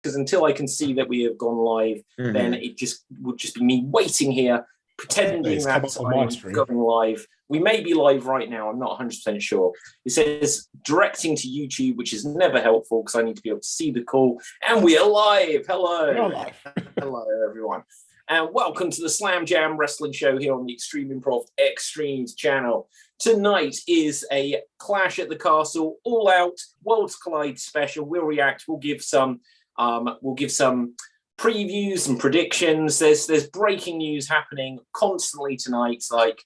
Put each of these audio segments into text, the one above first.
because until I can see that we have gone live, then it would just be me waiting here, pretending that I'm going live. We may be live right now. I'm not 100% sure. It says directing to YouTube, which is never helpful because I need to be able to see the call. And we are live. Hello. We're live. Hello, everyone. And welcome to the Slam Jam Wrestling Show here on the Extreme Improv Extremes channel. Tonight is a Clash at the Castle All Out Worlds Collide special. We'll react. We'll give some previews and predictions. There's breaking news happening constantly tonight. Like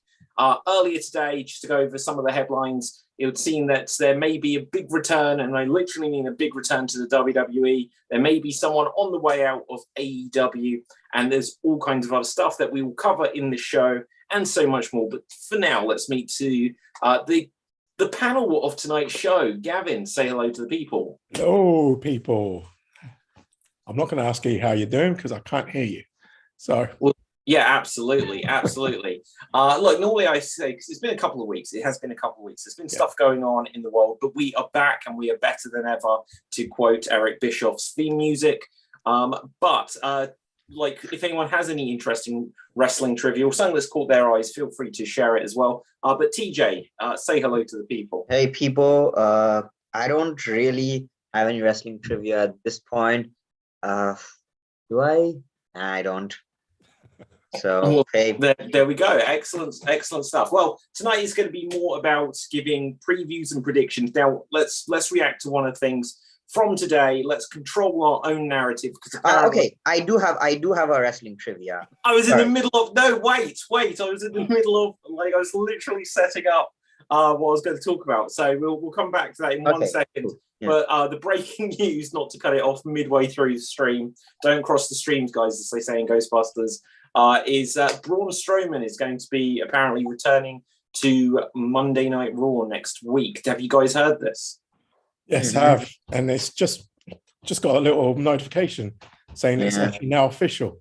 earlier today, just to go over some of the headlines, it would seem that there may be a big return, and I literally mean a big return to the WWE. There may be someone on the way out of AEW, and there's all kinds of other stuff that we will cover in the show and so much more. But for now, let's meet to the panel of tonight's show. Gavin, say hello to the people. Hello, people. I'm not going to ask you how you're doing because I can't hear you. So, well, yeah, absolutely, absolutely. Look, normally I say, because it's been a couple of weeks. It has been a couple of weeks. There's been stuff going on in the world, but we are back and we are better than ever, to quote Eric Bischoff's theme music. Like, if anyone has any interesting wrestling trivia or something that's caught their eyes, feel free to share it as well. But TJ, say hello to the people. Hey, people. I don't really have any wrestling trivia at this point. Do I? I don't. So, hey. There we go. Excellent stuff. Well, tonight is going to be more about giving previews and predictions. Now, let's react to one of the things from today. Let's control our own narrative. Okay, I do have a wrestling trivia. I was in the middle of wait. I was in the middle of I was literally setting up what I was going to talk about. So we'll come back to that in 1 second. Cool. Yeah. But the breaking news, not to cut it off midway through the stream, don't cross the streams, guys, as they say in Ghostbusters, is that Braun Strowman is going to be apparently returning to Monday Night Raw next week. Have you guys heard this? Yes, I have. And it's just got a little notification saying it's actually now official.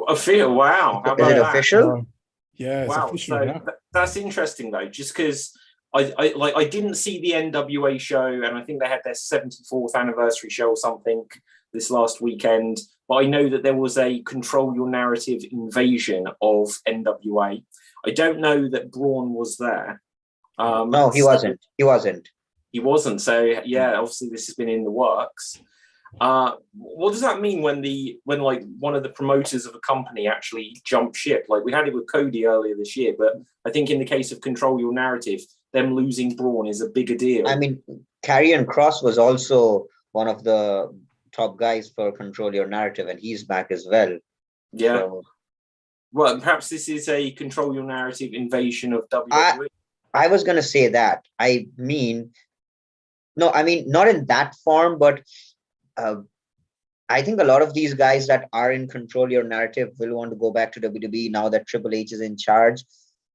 Official? Wow. How about is it official? Yeah, it's official. So that's interesting, though, just because I didn't see the NWA show, and I think they had their 74th anniversary show or something this last weekend. But I know that there was a Control Your Narrative invasion of NWA. I don't know that Braun was there. No, he wasn't. He wasn't. So yeah, obviously this has been in the works. What does that mean when like one of the promoters of a company actually jumped ship? Like we had it with Cody earlier this year, but I think in the case of Control Your Narrative, them losing Braun is a bigger deal. I mean, Karrion Kross was also one of the top guys for Control Your Narrative, and he's back as well. Yeah. So, well, perhaps this is a Control Your Narrative invasion of WWE. I was going to say that. I mean, not in that form, but I think a lot of these guys that are in Control Your Narrative will want to go back to WWE now that Triple H is in charge.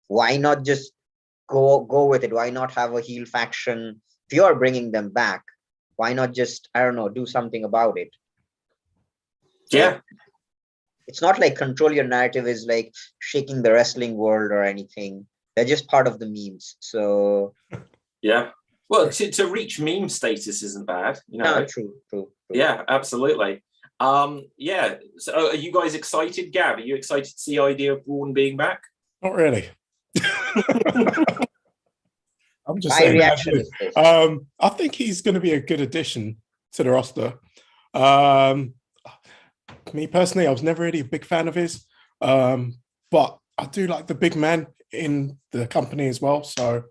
Why not just go with it? Why not have a heel faction? If you're bringing them back, why not just, I don't know, do something about it? Yeah. It's not like Control Your Narrative is like shaking the wrestling world or anything. They're just part of the memes. So yeah. Well, to reach meme status isn't bad, you know. No, true. Yeah, absolutely. Yeah. So, are you guys excited, Gav? Are you excited to see the idea of Braun being back? Not really. I'm just My saying. reaction is this. I think he's going to be a good addition to the roster. Me personally, I was never really a big fan of his, but I do like the big man in the company as well. So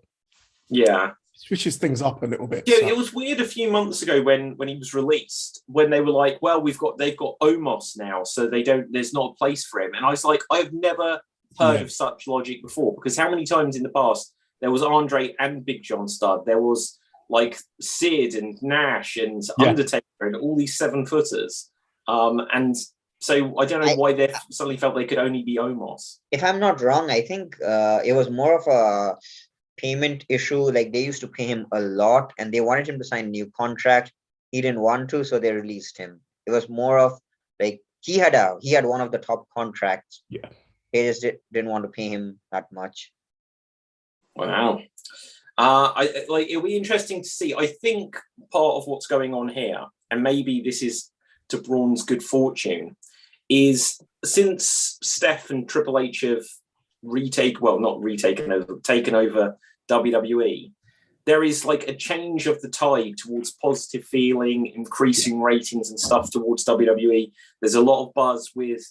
yeah. Switches things up a little bit. Yeah, so. It was weird a few months ago when he was released, when they were like, well, they've got Omos now, so there's not a place for him. And I was like, I've never heard of such logic before, because how many times in the past there was Andre and Big John Studd, there was like Sid and Nash and Undertaker and all these 7-footers. And so I don't know why they suddenly felt they could only be Omos. If I'm not wrong, I think it was more of a payment issue. Like they used to pay him a lot and they wanted him to sign a new contract. He didn't want to, so they released him. It was more of like he had one of the top contracts. Yeah. They just didn't want to pay him that much. Wow. It'll be interesting to see. I think part of what's going on here, and maybe this is to Braun's good fortune is since Steph and Triple H have taken over WWE, there is like a change of the tide towards positive feeling, increasing ratings and stuff towards WWE. There's a lot of buzz with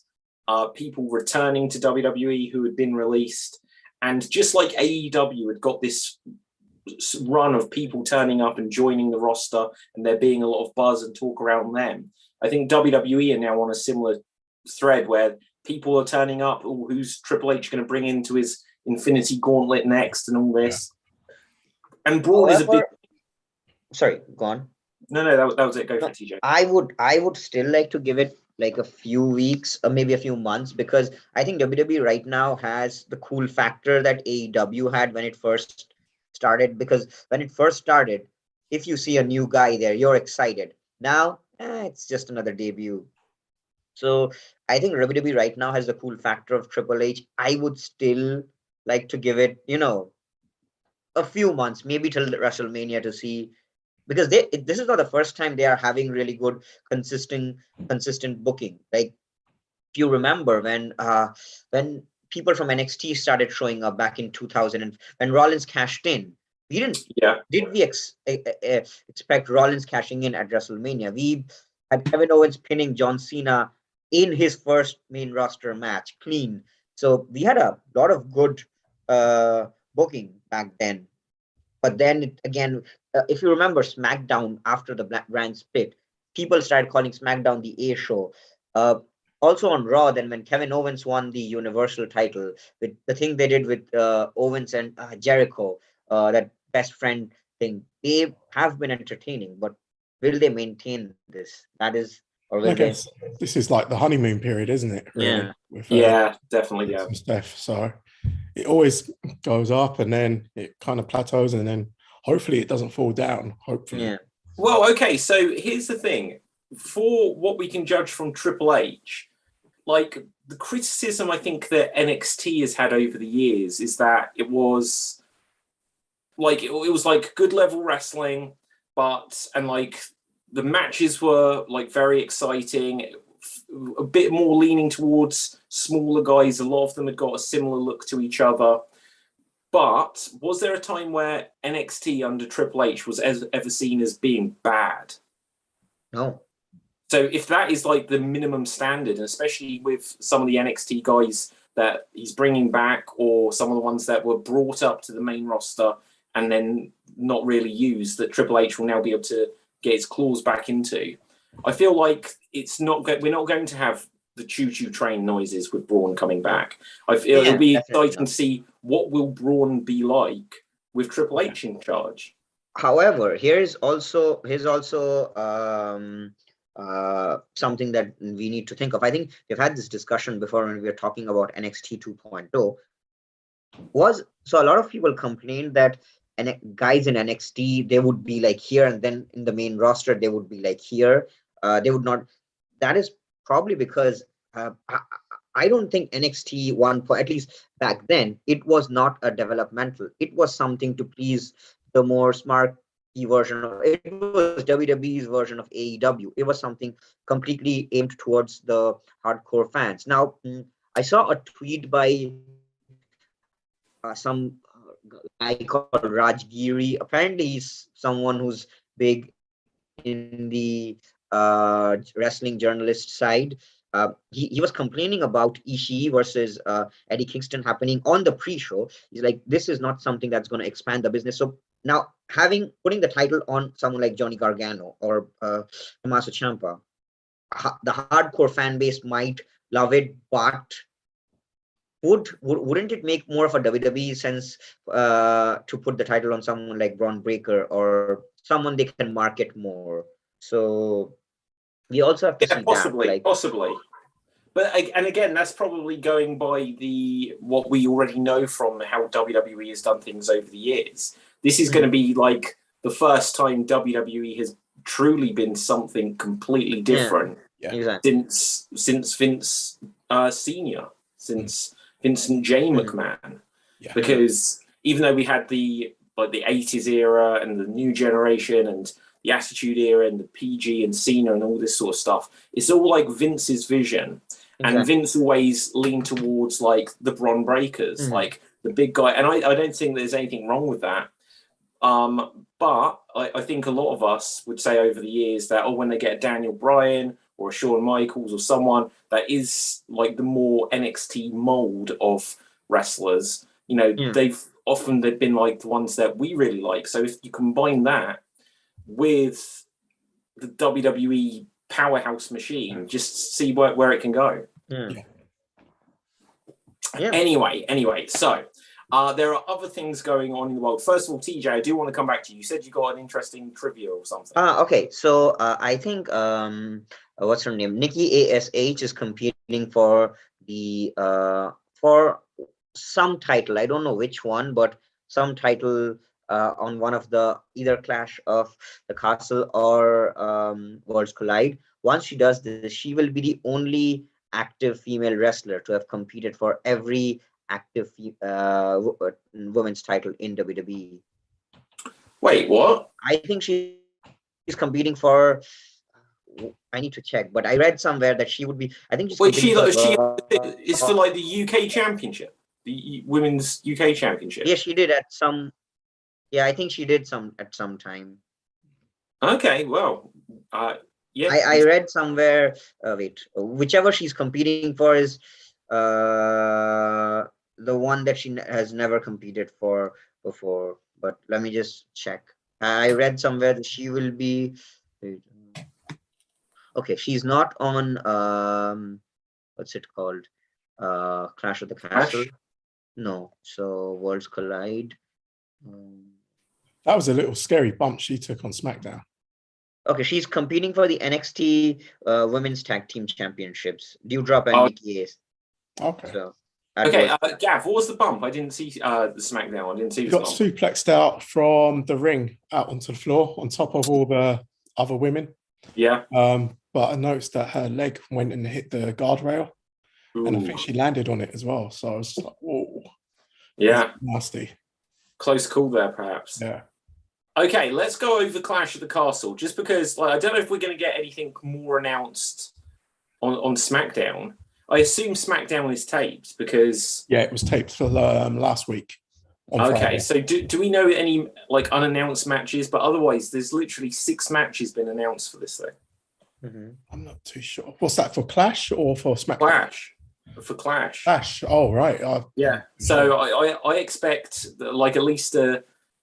people returning to WWE who had been released. And just like AEW had got this run of people turning up and joining the roster and there being a lot of buzz and talk around them, I think WWE are now on a similar thread where people are turning up. Oh, who's Triple H going to bring into his Infinity Gauntlet next and all this? And Braun is a big... Sorry, go on. No, that was it. Go for it, TJ. I would still like to give it like a few weeks or maybe a few months, because I think WWE right now has the cool factor that AEW had when it first started. Because when it first started, if you see a new guy there, you're excited. Now, it's just another debut. So I think WWE right now has the cool factor of Triple H. I would still like to give it, a few months, maybe till WrestleMania, to see, because this is not the first time they are having really good, consistent booking. Like, if you remember when people from NXT started showing up back in 2000, and when Rollins cashed in, we didn't. Yeah. Did we expect Rollins cashing in at WrestleMania? We had Kevin Owens pinning John Cena in his first main roster match, clean. So we had a lot of good booking back then. But then again, if you remember SmackDown after the brand split, people started calling SmackDown the A show. Also on Raw, then when Kevin Owens won the Universal title, with the thing they did with Owens and Jericho, that best friend thing, they have been entertaining. But will they maintain this? That is, or will I guess this is like the honeymoon period, isn't it? Really? Yeah. With, Definitely. Yeah. Some stuff. So it always goes up and then it kind of plateaus and then hopefully it doesn't fall down. Hopefully. Yeah. Well, okay. So here's the thing: for what we can judge from Triple H, like the criticism I think that NXT has had over the years is that it was like good level wrestling, and like the matches were like very exciting, a bit more leaning towards smaller guys. A lot of them had got a similar look to each other. But was there a time where NXT under Triple H was ever seen as being bad? No. So if that is like the minimum standard, and especially with some of the NXT guys that he's bringing back, or some of the ones that were brought up to the main roster and then not really used, that Triple H will now be able to get his claws back into, I feel like we're not going to have the choo-choo train noises with Braun coming back. I feel it'll be exciting to see what will Braun be like with Triple H in charge. However, here's also something that we need to think of. I think we've had this discussion before when we were talking about NXT 2.0. So a lot of people complained that guys in NXT, they would be like here, and then in the main roster they would be like here. They would not. That is probably because I don't think NXT 1, at least back then, it was not a developmental. It was something to please the more smart version of it. Was WWE's version of AEW. It was something completely aimed towards the hardcore fans. Now, I saw a tweet by some guy called Rajgiri. Apparently, he's someone who's big in the wrestling journalist side. He was complaining about Ishii versus Eddie Kingston happening on the pre-show. He's like, this is not something that's going to expand the business. So now putting the title on someone like Johnny Gargano or Tommaso Ciampa, the hardcore fan base might love it, but wouldn't it make more of a WWE sense to put the title on someone like Braun Breaker or someone they can market more? So we also have to see possibly. But and again, that's probably going by what we already know from how WWE has done things over the years. This is going to be like the first time WWE has truly been something completely different since Vince Senior, since Vincent J. McMahon. Because even though we had the 80s era and the new generation and the Attitude Era and the PG and Cena and all this sort of stuff. It's all like Vince's vision. Exactly. And Vince always leaned towards like the Bron Breakers, like the big guy. And I don't think there's anything wrong with that. But I think a lot of us would say over the years that, when they get a Daniel Bryan or a Shawn Michaels or someone that is like the more NXT mold of wrestlers, they've been like the ones that we really like. So if you combine that with the WWE powerhouse machine, just see where it can go. Yeah. Anyway, so there are other things going on in the world. First of all, TJ, I do want to come back to you. You said you got an interesting trivia or something. Okay, so I think what's her name? Nikki ASH is competing for the for some title. I don't know which one, but some title on one of the either Clash of the Castle or Worlds Collide. Once she does this, she will be the only active female wrestler to have competed for every active women's title in WWE. Wait, what? I think she's competing for. I need to check, but I read somewhere that she would be. I think she's. Wait, it's for like the UK Championship, the Women's UK Championship. Yeah, she did at some. Yeah, I think she did at some time. Okay, well, yeah. I read somewhere. Whichever she's competing for is the one that she has never competed for before. But let me just check. I read somewhere that she will be. Okay, she's not on what's it called? Clash of the Castle. No, so Worlds Collide. That was a little scary bump she took on SmackDown. Okay, she's competing for the NXT Women's Tag Team Championships. Dewdrop and Nikki Ace. Okay. So, Gav, what was the bump? I didn't see the SmackDown. I didn't see. He got suplexed out from the ring out onto the floor on top of all the other women. Yeah. But I noticed that her leg went and hit the guardrail. Ooh. And I think she landed on it as well. So I was like, whoa. Yeah. Nasty. Close call there, perhaps. Yeah. Okay, let's go over Clash of the Castle, just because I don't know if we're going to get anything more announced on SmackDown. I assume SmackDown is taped because... Yeah, it was taped for last week. Okay, so do we know any unannounced matches? But otherwise, there's literally 6 matches been announced for this thing. Mm-hmm. I'm not too sure. What's that, for Clash or for SmackDown? Clash. For Clash. Clash. Oh, right. Yeah. So I expect at least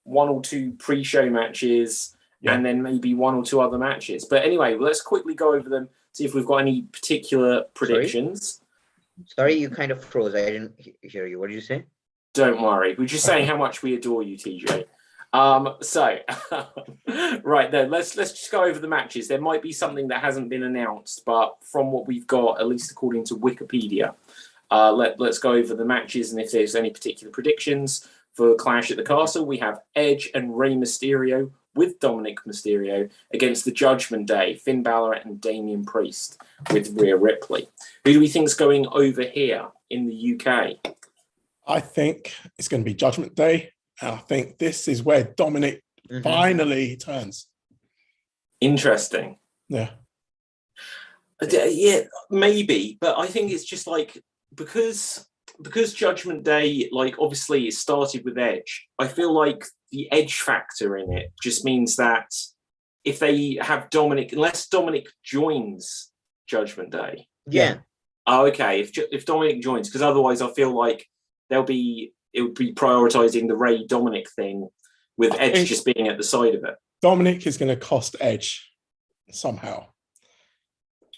1 or 2 pre-show matches, and then maybe 1 or 2 other matches. But anyway, let's quickly go over them, see if we've got any particular predictions. Sorry, you kind of froze. I didn't hear you. What did you say? Don't worry. We're just saying how much we adore you, TJ. Right then, let's just go over the matches. There might be something that hasn't been announced, but from what we've got, at least according to Wikipedia, let's go over the matches and if there's any particular predictions. For Clash at the Castle, we have Edge and Rey Mysterio with Dominic Mysterio against the Judgment Day, Finn Balor and Damian Priest with Rhea Ripley. Who do we think is going over here in the UK? I think it's going to be Judgment Day. And I think this is where Dominic finally turns. Interesting. Yeah. Yeah, maybe. But I think it's just because Judgment Day, obviously it started with Edge, I feel like the Edge factor in it just means that if they have Dominic, unless Dominic joins Judgment Day. Yeah. Oh, okay. If Dominic joins, because otherwise I feel like it would be prioritizing the Rey Dominic thing with Edge just being at the side of it. Dominic is going to cost Edge somehow.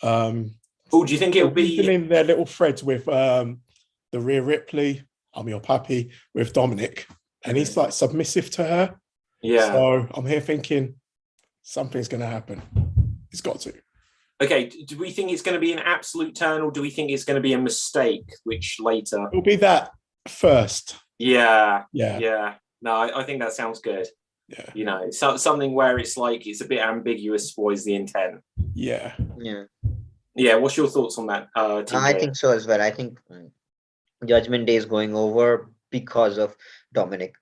Do you think it'll be in their little threads with the Rhea Ripley, I'm your pappy, with Dominic, and he's submissive to her. Yeah. So I'm here thinking something's going to happen. It's got to. Okay. Do we think it's going to be an absolute turn, or do we think it's going to be a mistake, which later it'll be that first? Yeah. No, I think that sounds good. Yeah. Something where it's it's a bit ambiguous what is the intent. Yeah. What's your thoughts on that? I think so as well. I think Judgment Day is going over because of Dominic.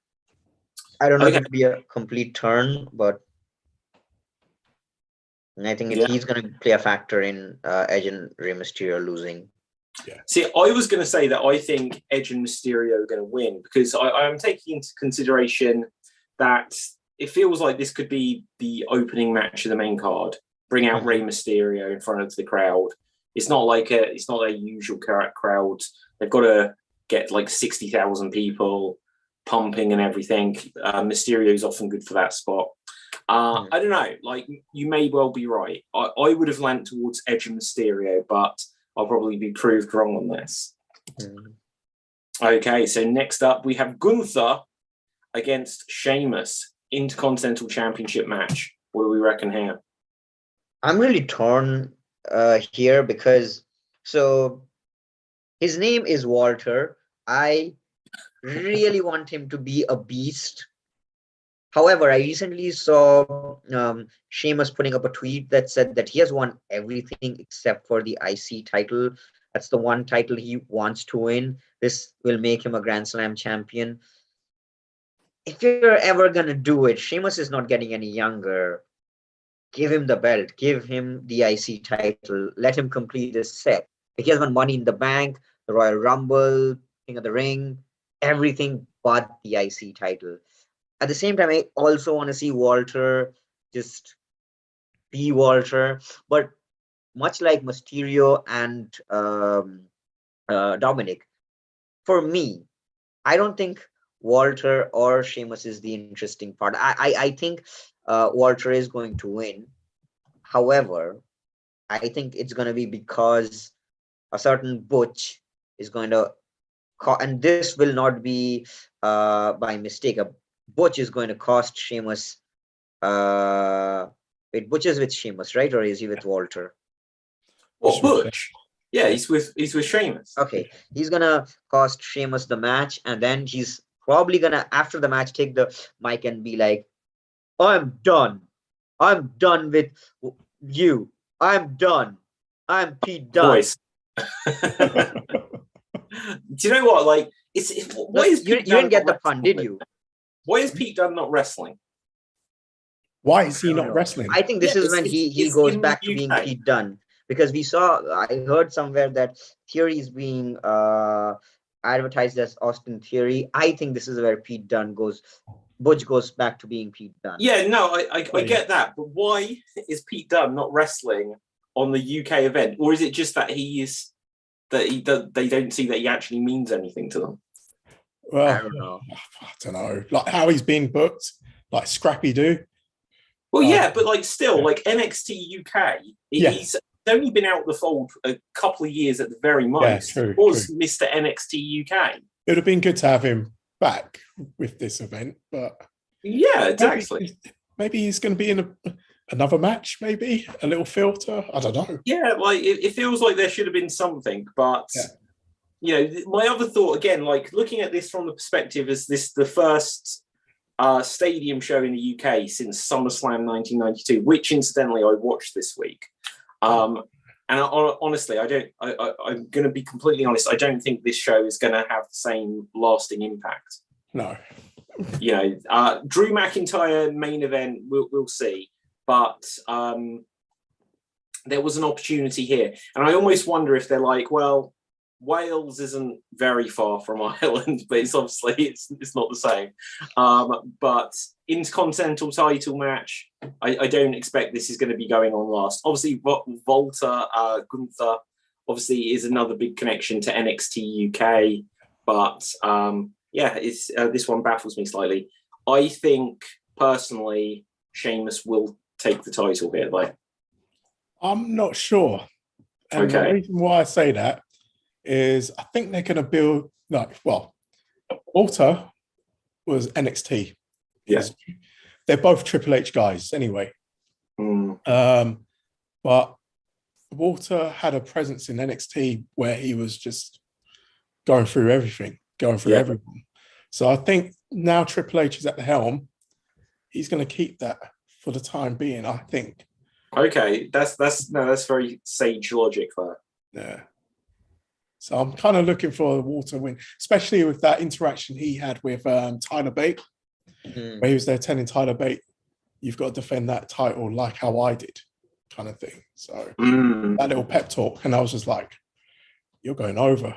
I don't know if it'll be a complete turn, but And I think Yeah. he's going to play a factor in Edge and Rey Mysterio losing. Yeah. See, I was going to say that I think Edge and Mysterio are going to win because I am taking into consideration that it feels like this could be the opening match of the main card. Bring out Rey Mysterio in front of the crowd. It's not their usual crowd. They've got to get like 60,000 people pumping and everything. Mysterio is often good for that spot. I don't know. Like, you may well be right. I would have landed towards Edge and Mysterio, but I'll probably be proved wrong on this. Okay, so next up we have Gunther against Sheamus, Intercontinental Championship match. What do we reckon here? I'm really torn here because his name is Walter. I really want him to be a beast. However, I recently saw Sheamus putting up a tweet that said that he has won everything except for the IC title. That's the one title he wants to win. This will make him a Grand Slam champion. If you're ever going to do it, Sheamus is not getting any younger. Give him the belt. Give him the IC title. Let him complete this set. He has won Money in the Bank, the Royal Rumble, King of the Ring, everything but the IC title. At the same time, I also want to see Walter just be Walter. But much like Mysterio and Dominic, for me, I don't think Walter or Sheamus is the interesting part. I think Walter is going to win. However, I think it's going to be because a certain Butch is going to, and this will not be by mistake. Butch is going to cost Sheamus. Butch is with Sheamus, right? Or is he with Walter? What, Butch? Yeah, he's with Sheamus. Okay, he's gonna cost Sheamus the match, and then he's probably gonna, after the match, take the mic and be like, "I'm done. I'm done with you. I'm done. I'm Pete Dunne." Voice. Do you know what? Like, why is you didn't get the pun, did you? Why is Pete Dunne not wrestling? Why is he not wrestling? I think this is when he goes back to being Pete Dunne, because I heard somewhere that Theory is being advertised as Austin Theory. I think this is where Butch goes back to being Pete Dunne. Yeah, no, I get that, but why is Pete Dunne not wrestling on the UK event, or is it just that they don't see that he actually means anything to them? Well, I don't know. Like how he's being booked, like Scrappy Doo. Well, yeah, but like still, like NXT UK, he's only been out the fold a couple of years at the very most. Yeah, true, was Mr. NXT UK. It would have been good to have him back with this event, but yeah, exactly. Maybe he's going to be in another match, maybe a little filter. I don't know. Yeah, like it feels like there should have been something, but you know, my other thought again, like looking at this from the perspective as the first stadium show in the UK since SummerSlam 1992, which incidentally I watched this week. And honestly, I'm going to be completely honest. I don't think this show is going to have the same lasting impact. No. You know, Drew McIntyre main event, we'll see. But there was an opportunity here. And I almost wonder if they're like, well, Wales isn't very far from Ireland, but it's obviously it's not the same. But Intercontinental title match, I don't expect this is going to be going on last. Obviously, Gunther obviously is another big connection to NXT UK, but it's this one baffles me slightly. I think personally, Sheamus will take the title here, though. I'm not sure. And okay. The reason why I say that is I think they're going to build Walter was NXT. Yes. They're both Triple H guys anyway. But Walter had a presence in NXT where he was just going through everything, everyone. So I think now Triple H is at the helm, he's going to keep that for the time being, I think. Okay, that's very sage logic there. Yeah. So I'm kind of looking for a Walter win, especially with that interaction he had with Tyler Bate, where he was there telling Tyler Bate, you've got to defend that title like how I did. kind of thing. So that little pep talk, and I was just like, "You're going over.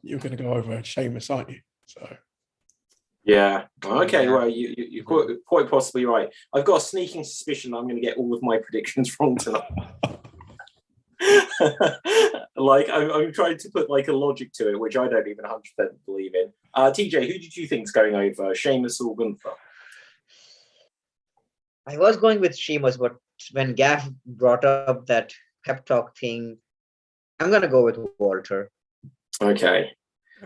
You're going to go over Sheamus, aren't you?" So. Yeah. Okay. Well, you're quite possibly right. I've got a sneaking suspicion that I'm going to get all of my predictions wrong tonight. Like I'm trying to put like a logic to it, which I don't even 100% believe in. TJ, who did you think's going over, Sheamus or Gunther? I was going with Sheamus, but when Gaff brought up that pep talk thing, I'm gonna go with Walter. Okay.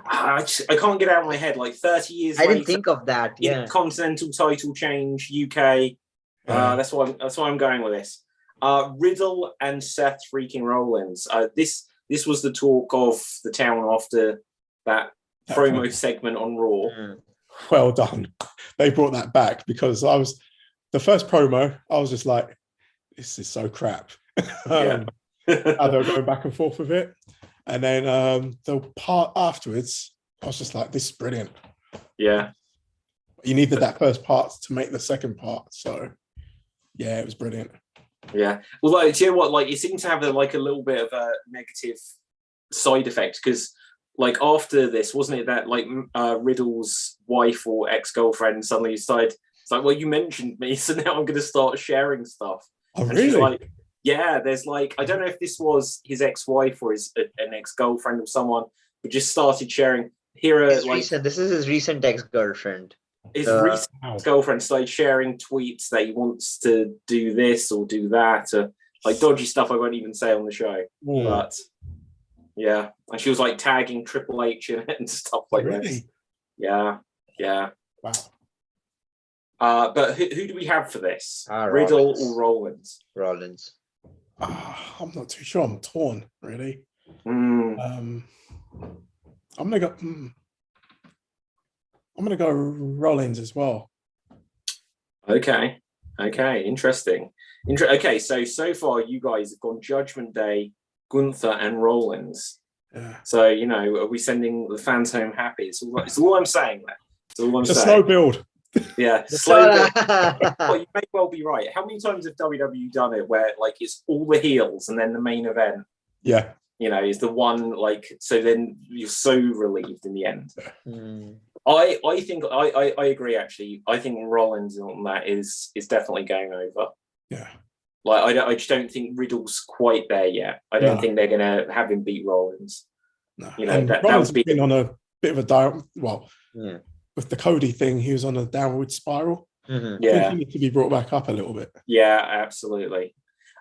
I can't get out of my head. Like 30 years I later, didn't think of that. Yeah. Continental title change, UK. That's why I'm going with this. Riddle and Seth freaking Rollins. This was the talk of the town after that promo segment on Raw. Well done. They brought that back because the first promo, I was just like, this is so crap. How they're going back and forth with it. And then the part afterwards, I was just like, this is brilliant. Yeah. You needed that first part to make the second part. So, yeah, it was brilliant. Yeah. Well, like, do you know what? Like, it seemed to have a little bit of a negative side effect because, like, after this, wasn't it that, like, Riddle's wife or ex-girlfriend suddenly decided, it's like, well, you mentioned me, so now I'm going to start sharing stuff. Oh, and really? She's like, yeah, there's like, I don't know if this was his ex-wife or an ex-girlfriend or someone, but just started sharing. This is his recent ex-girlfriend. His recent ex-girlfriend started sharing tweets that he wants to do this or do that, like dodgy stuff I won't even say on the show. But yeah, and she was like tagging Triple H in it and stuff like this. Yeah. Wow. But who do we have for this? Riddle or Rollins? Rollins. I'm not too sure. I'm torn, really. I'm gonna go Rollins as well. Okay, interesting. Okay, so far you guys have gone Judgment Day, Gunther, and Rollins. Yeah. So are we sending the fans home happy? It's all I'm saying. It's all I'm saying. It's a slow build. Yeah, slow build. Well, you may well be right. How many times have WWE done it where like it's all the heels and then the main event? Yeah. Is the one like, so then you're so relieved in the end. I think I agree actually. I think Rollins on that is definitely going over. Yeah. Like I just don't think Riddle's quite there yet. I don't think they're gonna have him beat Rollins. No. That Rollins would be on a bit of a with the Cody thing, he was on a downward spiral. I think he needs to be brought back up a little bit. Yeah, absolutely.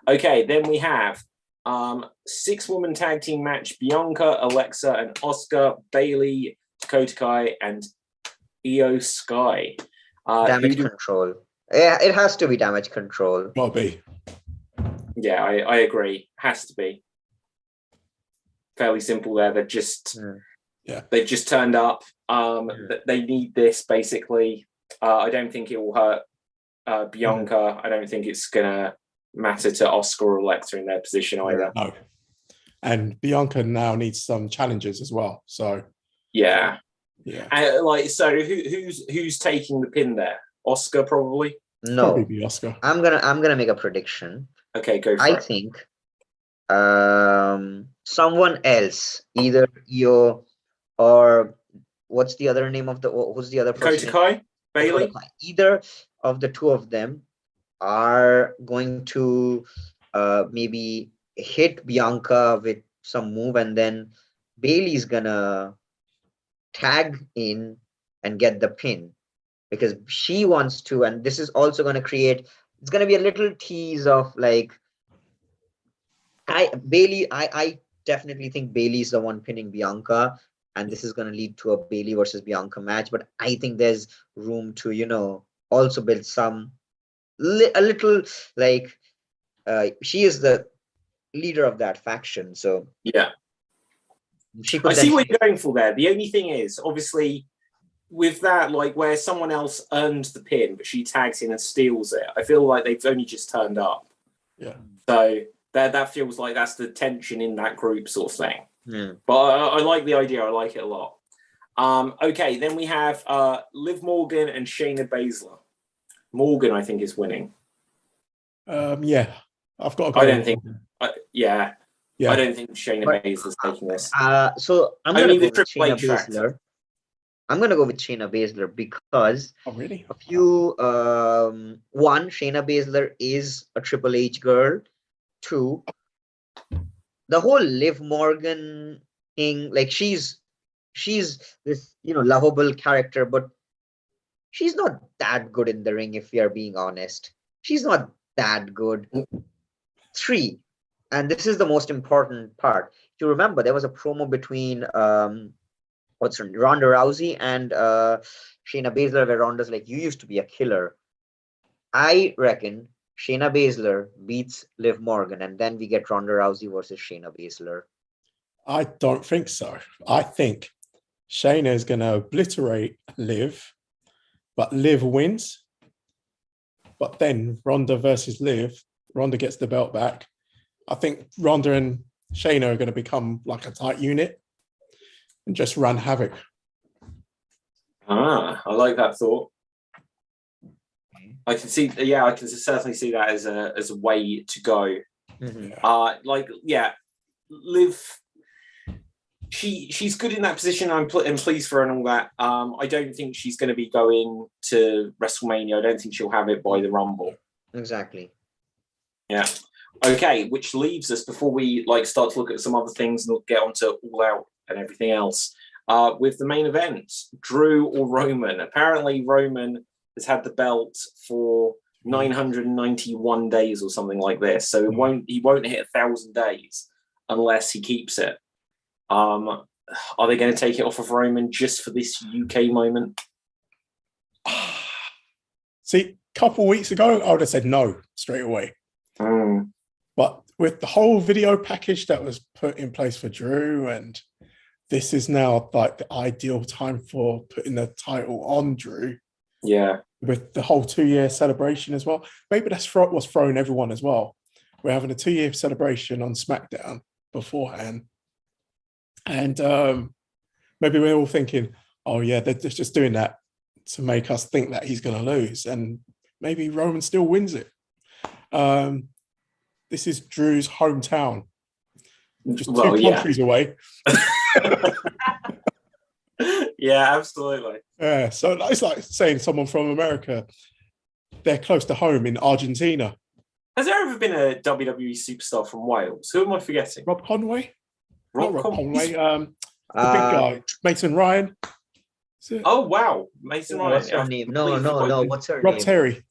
Okay, then we have 6-woman tag team match: Bianca, Alexa, and Asuka, Bayley, Dakota Kai, and Io Sky. Damage control. Yeah, it has to be damage control. Gotta be. Yeah, I agree. Has to be. Fairly simple there. They're just they've just turned up. They need this basically. I don't think it will hurt Bianca. I don't think it's gonna matter to Asuka or Alexa in their position either. No. And Bianca now needs some challenges as well. So yeah. Yeah. Who's taking the pin there? Asuka probably. No, probably be Asuka. I'm gonna make a prediction. Okay, go for it. I think someone else, either Io or what's the other name of who's the other person? Dakota Kai, Bayley. Either of the two of them are going to maybe hit Bianca with some move, and then Bayley's gonna tag in and get the pin because she wants to, and this is also going to create, it's going to be a little tease of like I definitely think Bayley's the one pinning Bianca, and this is going to lead to a Bayley versus Bianca match, but I think there's room to also build a little like she is the leader of that faction, so yeah, I see what you're going for there. The only thing is, obviously, with that, like where someone else earned the pin, but she tags in and steals it, I feel like they've only just turned up. Yeah. So that feels like that's the tension in that group sort of thing. Yeah. But I like the idea. I like it a lot. Okay, then we have Liv Morgan and Shayna Basler. Morgan, I think, is winning. Yeah. I've got to go. I don't think. Yeah. Yeah. I don't think Shayna But- Baszler's taking this. So I'm Only gonna go the with Triple Shayna H factor. Baszler. I'm gonna go with Shayna Baszler because Oh, really? a few. One, Shayna Baszler is a Triple H girl. Two, the whole Liv Morgan thing, like she's this lovable character, but she's not that good in the ring. If we are being honest, she's not that good. Three, and this is the most important part. If you remember, there was a promo between what's her name, Ronda Rousey and Shayna Baszler, where Ronda's like, "You used to be a killer." I reckon Shayna Baszler beats Liv Morgan, and then we get Ronda Rousey versus Shayna Baszler. I don't think so. I think Shayna is going to obliterate Liv, but Liv wins. But then Ronda versus Liv, Ronda gets the belt back. I think Ronda and Shayna are going to become like a tight unit and just run havoc. I like that thought. I can see, I can certainly see that as a way to go. Mm-hmm. Liv, she's good in that position. I'm pleased for her and all that. I don't think she's going to be going to WrestleMania. I don't think she'll have it by the Rumble. Exactly. Yeah. Okay, which leaves us, before we start to look at some other things and get onto All Out and everything else, with the main event, Drew or Roman. Apparently Roman has had the belt for 991 days or something like this, so he won't hit 1,000 days unless he keeps it. Are they going to take it off of Roman just for this UK moment? See, a couple of weeks ago, I would have said no straight away. But with the whole video package that was put in place for Drew, and this is now like the ideal time for putting the title on Drew. Yeah. With the whole 2-year celebration as well. Maybe that's what's thrown everyone as well. We're having a 2-year celebration on SmackDown beforehand. And maybe we're all thinking, oh yeah, they're just doing that to make us think that he's going to lose. And maybe Roman still wins it. This is Drew's hometown. Just two countries away. Yeah, absolutely. Yeah, so it's like saying someone from America, they're close to home in Argentina. Has there ever been a WWE superstar from Wales? Who am I forgetting? Rob Conway? Not Rob Conway. The big guy, Mason Ryan. Oh, wow. Mason Ryan. What's her name? No. What's her Rob name? Terry.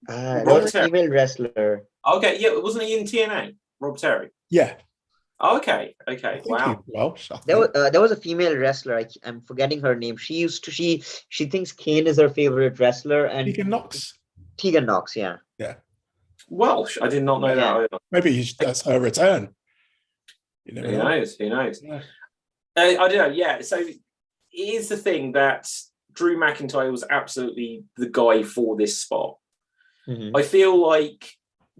There was a female wrestler. Okay, yeah, wasn't he in TNA? Rob Terry. Yeah. Okay. Wow. Welsh. There was a female wrestler. I'm forgetting her name. She thinks Kane is her favorite wrestler, and Tegan Knox. Tegan Knox, yeah. Yeah. Welsh. I did not know that either. Maybe that's her return. Who knows? Yeah. I don't know. Yeah. So here's the thing, that Drew McIntyre was absolutely the guy for this spot. Mm-hmm. I feel like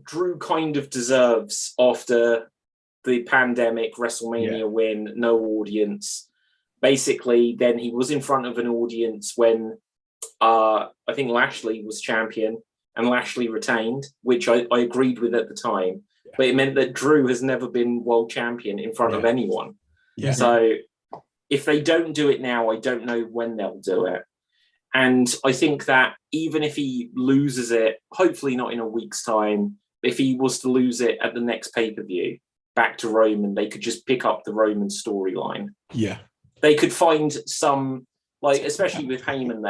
Drew kind of deserves, after the pandemic WrestleMania win, no audience. Basically, then he was in front of an audience when I think Lashley was champion and Lashley retained, which I agreed with at the time. Yeah. But it meant that Drew has never been world champion in front of anyone. Yeah. So if they don't do it now, I don't know when they'll do it. And I think that even if he loses it, hopefully not in a week's time, if he was to lose it at the next pay-per-view, back to Roman, they could just pick up the Roman storyline. Yeah. They could find some, especially with Heyman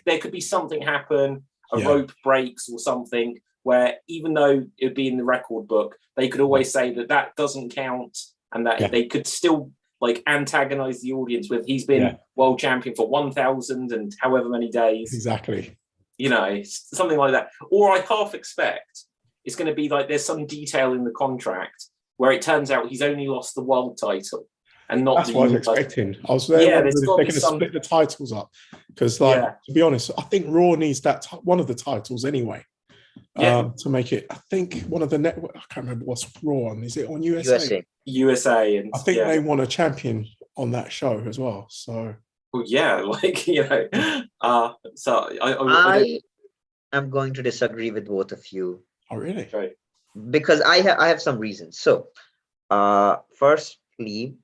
there could be something happen, a rope breaks or something, where even though it would be in the record book, they could always say that doesn't count, and that they could still antagonize the audience with, he's been world champion for 1,000 and however many days. Exactly. Something like that. Or I half expect it's going to be there's some detail in the contract where it turns out he's only lost the world title and not. That's what I was expecting. I was there. They're going to split the titles up because, to be honest, I think Raw needs that one of the titles anyway. To make it. I think one of the network. I can't remember what's Raw on. Is it on USA? USA, and I think they want a champion on that show as well. So. Well, yeah, So I am going to disagree with both of you. Oh, really? Right. because I have some reasons. So, firstly,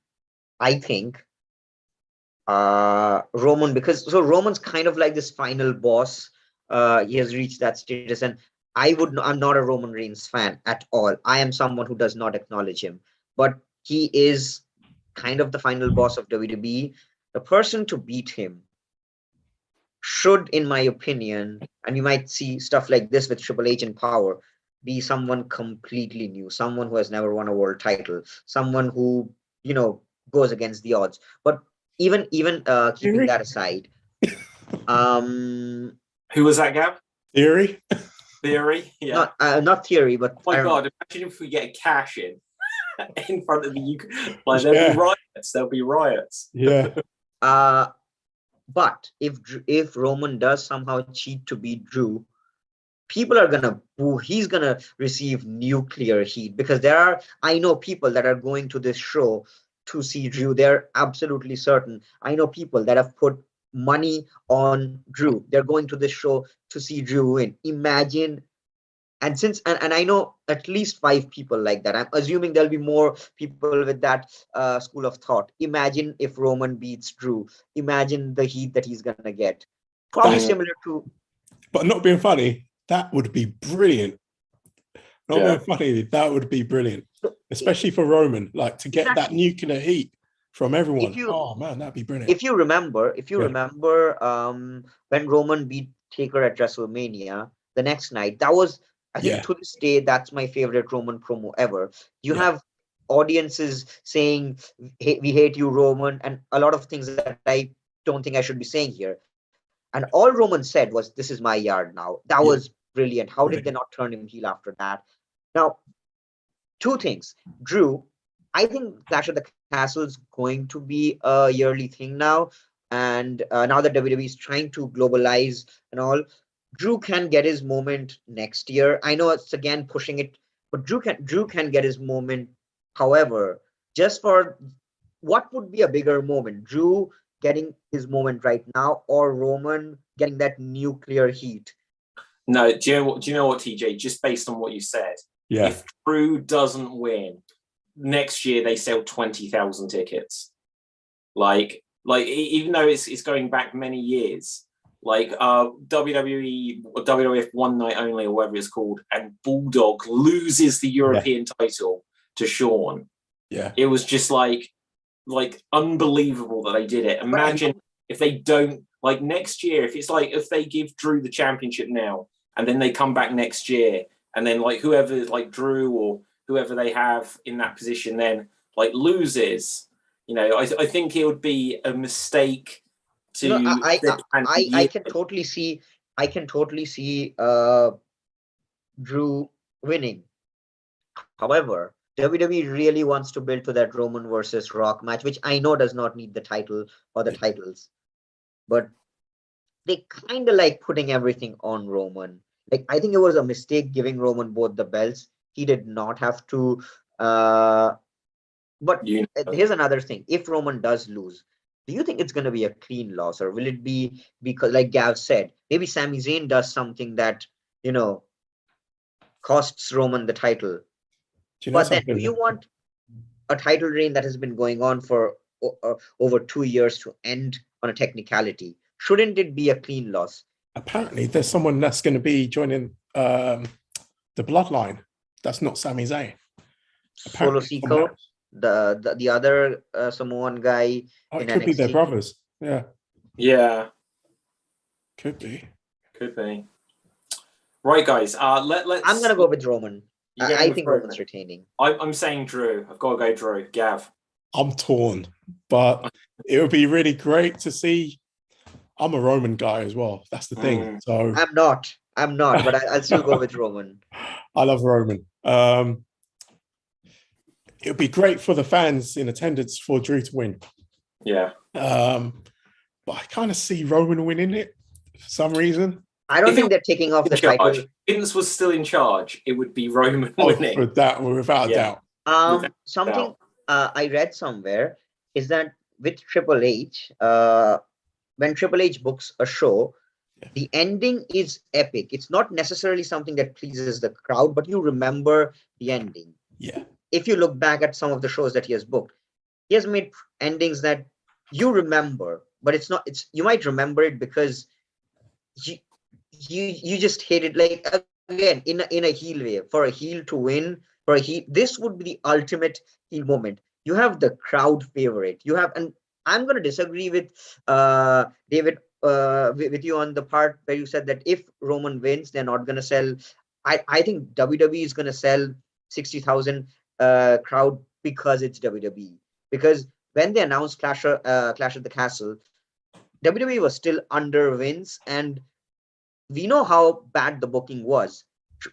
I think Roman, because so Roman's kind of like this final boss. He has reached that status, and I'm not a Roman Reigns fan at all. I am someone who does not acknowledge him, but he is kind of the final boss of WWE. The person to beat him should, in my opinion, and you might see stuff like this with Triple H in Power, be someone completely new, someone who has never won a world title, someone who, goes against the odds. But even keeping Theory? that aside, um, Who was that, Gab? Theory? Theory? Yeah. not Theory, but Oh my I don't God, know. imagine if we get a cash in front of the UK. Like, there'll be riots. There'll be riots. Yeah. But if Roman does somehow cheat to beat Drew, people are gonna boo. He's gonna receive nuclear heat because I know people that are going to this show to see Drew. They're absolutely certain. I know people that have put money on Drew. They're going to this show to see Drew win. Imagine. And I know at least 5 people like that. I'm assuming there'll be more people with that school of thought. Imagine if Roman beats Drew. Imagine the heat that he's gonna get. Probably similar to. But not being funny, that would be brilliant. Not being funny, that would be brilliant. Especially for Roman, like to get that nuclear heat from everyone. Oh man, that'd be brilliant. If you remember, when Roman beat Taker at WrestleMania the next night, that was, I think, to this day, that's my favorite Roman promo ever. You have audiences saying, hey, we hate you, Roman, and a lot of things that I don't think I should be saying here. And all Roman said was, this is my yard now. That was brilliant. How did they not turn him heel after that? Now, 2 things. Drew, I think Clash of the Castle is going to be a yearly thing now. And now that WWE is trying to globalize and all, Drew can get his moment next year. I know it's again pushing it, but Drew can get his moment. However, just for what would be a bigger moment? Drew getting his moment right now, or Roman getting that nuclear heat? No, do you know what, TJ? Just based on what you said, if Drew doesn't win next year, they sell 20,000 tickets. Like even though it's going back many years, like WWE or WWF One Night Only or whatever it's called, and Bulldog loses the European title to Shawn. Yeah, it was just like unbelievable that they did it. Imagine if they don't, like, next year, if they give Drew the championship now and then they come back next year and then like whoever, like Drew or whoever they have in that position then like loses, I think it would be a mistake to. I can totally see Drew winning. However, WWE really wants to build to that Roman versus Rock match, which I know does not need the title or the titles, but they kind of like putting everything on Roman. Like, I think it was a mistake giving Roman both the belts. He did not have to. But here's another thing. If Roman does lose, do you think it's going to be a clean loss, or will it be because, like Gav said, maybe Sami Zayn does something that, costs Roman the title? But then, do you want a title reign that has been going on for over 2 years to end on a technicality? Shouldn't it be a clean loss? Apparently, there's someone that's going to be joining the Bloodline. That's not Sami Zayn. Solo Sikoa, the other Samoan guy. It could be their brothers. Yeah. Could be. Right, guys. Let's. I'm gonna go with Roman. I think Roman's retaining. I'm saying Drew. I've got to go Drew. Gav. I'm torn, but it would be really great to see. I'm a Roman guy as well. That's the thing. So I'm not, but I'll still go with Roman. I love Roman. It would be great for the fans in attendance for Drew to win. Yeah. But I kind of see Roman winning it for some reason. I don't think they're taking off the title. Vince was still in charge, it would be Roman winning. For that, without a doubt. Something I read somewhere is that with Triple H, when Triple H books a show, The ending is epic. It's not necessarily something that pleases the crowd, but you remember the ending. Yeah. If you look back at some of the shows that he has booked, he has made endings that you remember, but it's not. It's you might remember it because you you just hate it. Like again, in a heel way, for a heel to win, for a heel, this would be the ultimate heel moment. You have the crowd favorite. You have, and I'm gonna disagree with David with you on the part where you said that if Roman wins, they're not gonna sell. I think WWE is gonna sell 60,000 crowd because it's WWE. Because when they announced Clash at the Castle, WWE was still under Vince, and we know how bad the booking was.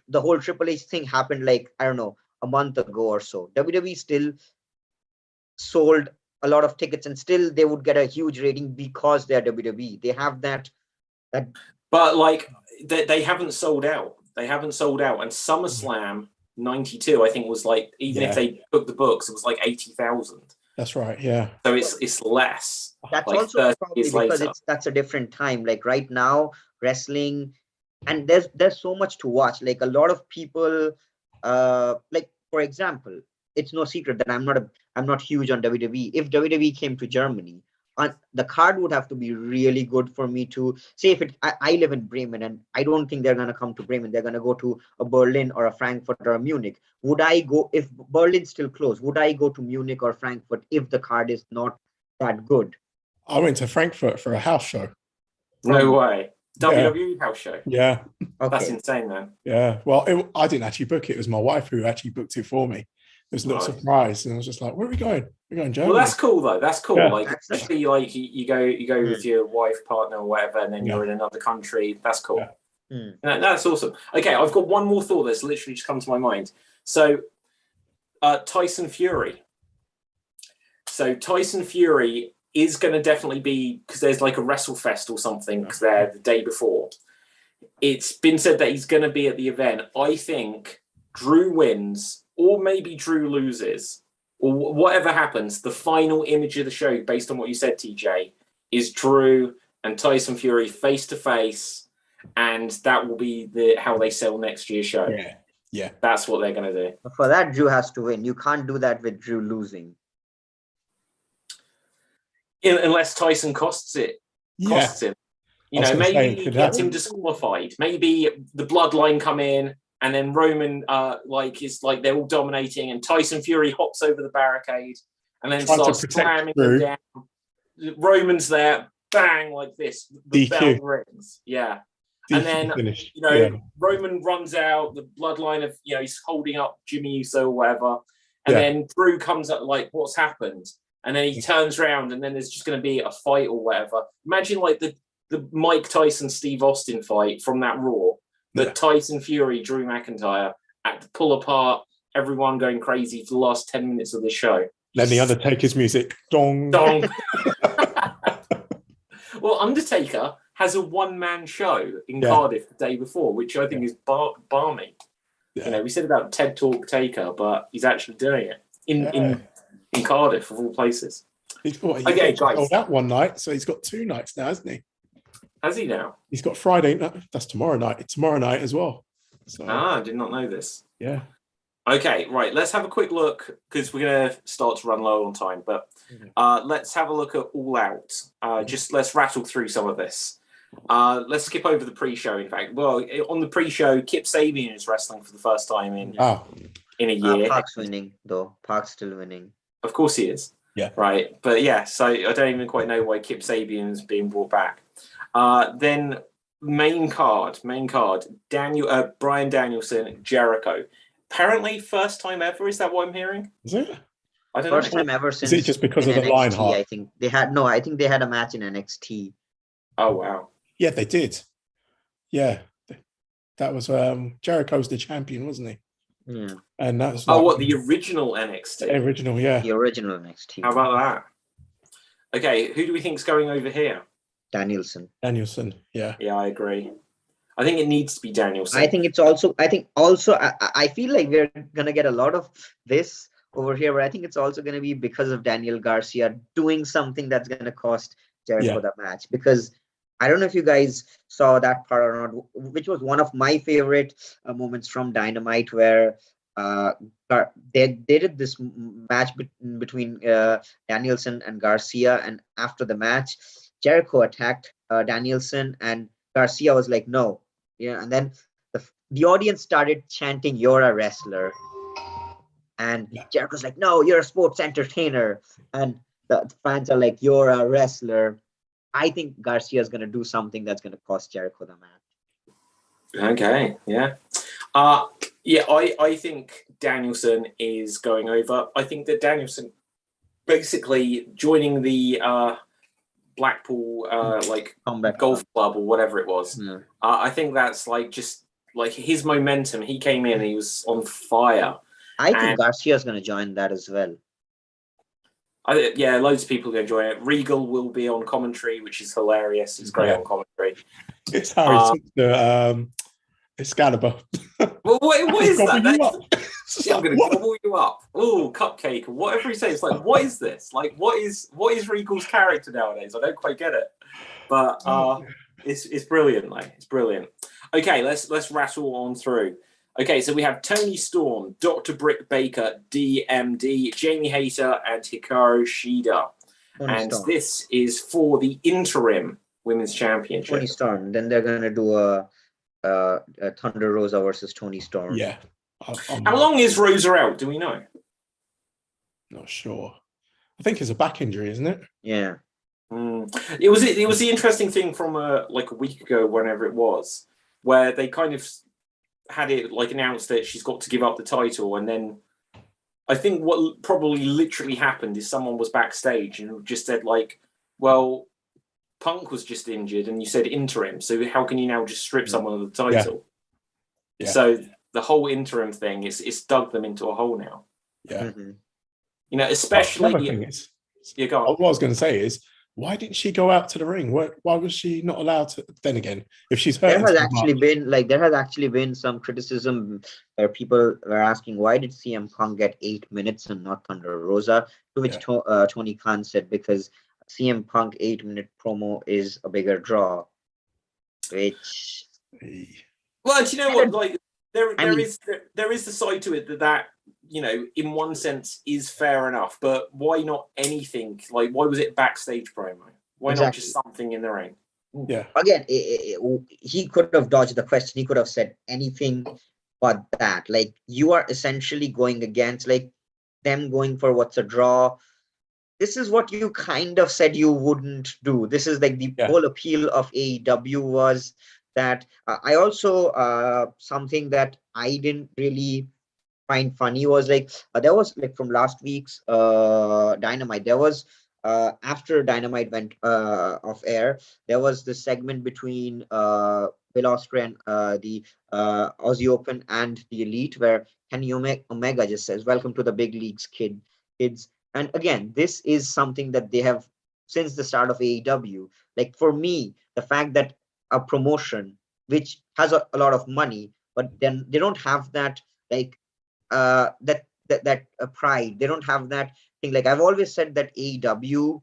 The whole Triple H thing happened like, I don't know, a month ago or so. WWE still sold a lot of tickets, and still they would get a huge rating because they're WWE. They have that. But like they haven't sold out. They haven't sold out. And SummerSlam 92, I think, was like, even if they booked the books, it was like 80,000. That's right. Yeah. So it's less. That's like also probably because that's a different time. Like right now, wrestling, and there's so much to watch. Like a lot of people, like for example, it's no secret that I'm not huge on WWE. If WWE came to Germany, the card would have to be really good for me to say. If I live in Bremen, and I don't think they're gonna come to Bremen. They're gonna go to a Berlin or a Frankfurt or a Munich. Would I go if Berlin's still closed? Would I go to Munich or Frankfurt if the card is not that good? I went to Frankfurt for a house show. No way. WWE house show. Yeah. Okay. That's insane, man. Yeah. Well, I didn't actually book it. It was my wife who actually booked it for me. It was a little surprise, and I was just like, "Where are we going? We're going Germany." Well, that's cool though. That's cool. Yeah. Like, especially like you go with your wife, partner, or whatever, and then you're in another country. That's cool. Yeah. That's awesome. Okay, I've got one more thought that's literally just come to my mind. So, Tyson Fury. So Tyson Fury is going to definitely be, because there's like a WrestleFest or something there the day before. It's been said that he's going to be at the event. I think Drew wins, or maybe Drew loses, or whatever happens. The final image of the show, based on what you said, TJ, is Drew and Tyson Fury face to face, and that will be how they sell next year's show. Yeah. That's what they're going to do. For that, Drew has to win. You can't do that with Drew losing. Unless Tyson costs him. You know, maybe he gets him disqualified. Maybe the bloodline come in, and then Roman they're all dominating, and Tyson Fury hops over the barricade and then starts slamming them down. Roman's there, bang, like this. The bell rings. Yeah. And then Roman runs out, the bloodline of he's holding up Jimmy Uso or whatever. And then Drew comes up like, what's happened? And then he turns around, and then there's just going to be a fight or whatever. Imagine like the Mike Tyson Steve Austin fight from that Raw, but Tyson Fury Drew McIntyre at the pull apart, everyone going crazy for the last 10 minutes of the show. Then the Undertaker's music, dong dong. Well, Undertaker has a one-man show in Cardiff the day before, which I think is balmy. We said about TED Talk Taker, but he's actually doing it in Cardiff, of all places. He's guys. Sold out one night, so he's got 2 nights now, hasn't he? Has he now? He's got Friday. No, that's tomorrow night. It's tomorrow night as well. So, I did not know this. Yeah. Okay, right. Let's have a quick look, because we're going to start to run low on time. But let's have a look at All Out. Just let's rattle through some of this. Let's skip over the pre-show. In fact, well, on the pre-show, Kip Sabian is wrestling for the first time in a year. Park's winning though. Park's still winning. Of course he is. Yeah. Right. But so I don't even quite know why Kip Sabian is being brought back. Then main card, Bryan Danielson, Jericho. Apparently, first time ever. Is that what I'm hearing? Is it? I don't know. First time ever since. Is it just because of the Lionheart? I think they had I think they had a match in NXT. Oh wow. Yeah, they did. Yeah, that was Jericho's the champion, wasn't he? Yeah. And that was the original NXT. The original, yeah. The original NXT. How about that? Okay, who do we think's going over here? Danielson, yeah. Yeah, I agree. I think it needs to be Danielson. I think I feel like we're gonna get a lot of this over here, but I think it's also gonna be because of Daniel Garcia doing something that's gonna cost Jericho the match, because I don't know if you guys saw that part or not, which was one of my favorite moments from Dynamite, where uh, they did this match between Danielson and Garcia, and after the match, Jericho attacked Danielson, and Garcia was like, "No," yeah, and then the audience started chanting, "You're a wrestler," and Yeah. Jericho's like, "No, you're a sports entertainer," and the fans are like, "You're a wrestler." I think Garcia is going to do something that's going to cost Jericho the match. Okay, yeah. Yeah, I think Danielson is going over. I think that Danielson basically joining the Blackpool like Combat golf club or whatever it was. Yeah. I think that's like just like his momentum. He came in, he was on fire. I think Garcia is going to join that as well. Yeah, loads of people are going to join it. Regal will be on commentary, which is hilarious. It's great on commentary. It's how he took the Excalibur. Well, what is that? I'm going to What? gobble you up. Oh, cupcake, whatever he says. It's like, what is this? Like, what is Regal's character nowadays? I don't quite get it, but it's brilliant. Like, it's brilliant. Okay, let's rattle on through. Okay, so we have Tony Storm, Dr. Britt Baker, DMD, Jamie Hayter, and Hikaru Shida. And Storm. this is for the interim Women's Championship. Tony Storm. Then they're going to do a Thunder Rosa versus Tony Storm. Yeah. How long is Rosa out? Do we know? Not sure. I think it's a back injury, isn't it? Yeah. It was the interesting thing from like a week ago, whenever it was, where they kind of had it like announced that she's got to give up the title, and then I think what probably literally happened is someone was backstage and just said like, well, Punk was just injured and you said interim, so how can you now just strip someone of the title? Yeah. So the whole interim thing it's dug them into a hole now. Yeah. You know, especially Another thing is, go on. what I was going to say is, why didn't she go out to the ring? Why was she not allowed to? Then again, if she's hurt, there has actually been some criticism where people were asking, why did CM Punk get 8 minutes and not Thunder Rosa? To which Tony Khan said, because CM Punk 8-minute promo is a bigger draw. Which, well, do you know what? Like there is the side to it that you know, in one sense, is fair enough. But why not anything? Like, why was it backstage promo? Why not just something in the ring? Yeah. Again, he could have dodged the question. He could have said anything but that. Like, you are essentially going against like them going for what's a draw. This is what you kind of said you wouldn't do. This is like the whole appeal of AEW was that I also something that I didn't really find funny was like there was like from last week's Dynamite, there was after Dynamite went off air, there was this segment between Will Ospreay and the Aussie Open and the Elite, where Kenny Omega just says, "Welcome to the big leagues, kids." And again, this is something that they have since the start of AEW. Like, for me, the fact that a promotion which has a lot of money, but then they don't have that like that pride. They don't have that thing. Like, I've always said that AEW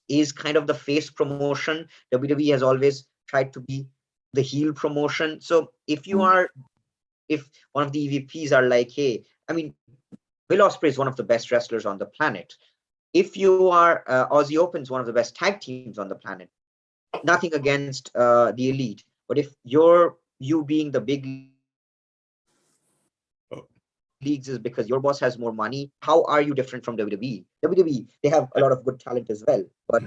is kind of the face promotion. WWE has always tried to be the heel promotion. So if one of the EVPs are like, hey, I mean, Will Ospreay is one of the best wrestlers on the planet. If you are Aussie Open's one of the best tag teams on the planet, nothing against the Elite, but if you being the big leagues is because your boss has more money, how are you different from WWE? WWE, they have a lot of good talent as well. But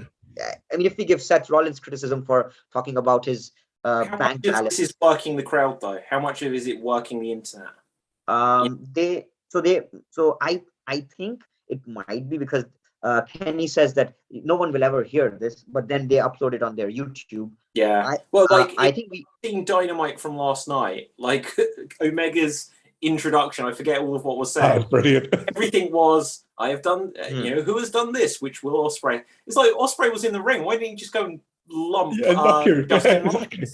I mean, if we give Seth Rollins criticism for talking about his bank balance, this is working the crowd though. How much of it is it working the internet? I think it might be because Kenny says that no one will ever hear this, but then they upload it on their YouTube. Yeah. I think we've seen Dynamite from last night, like Omega's introduction. I forget all of what was said. That was brilliant. Everything was, I have done, you know, who has done this? Which Will Ospreay? It's like Ospreay was in the ring. Why didn't he just go and lump? Knock you. Exactly.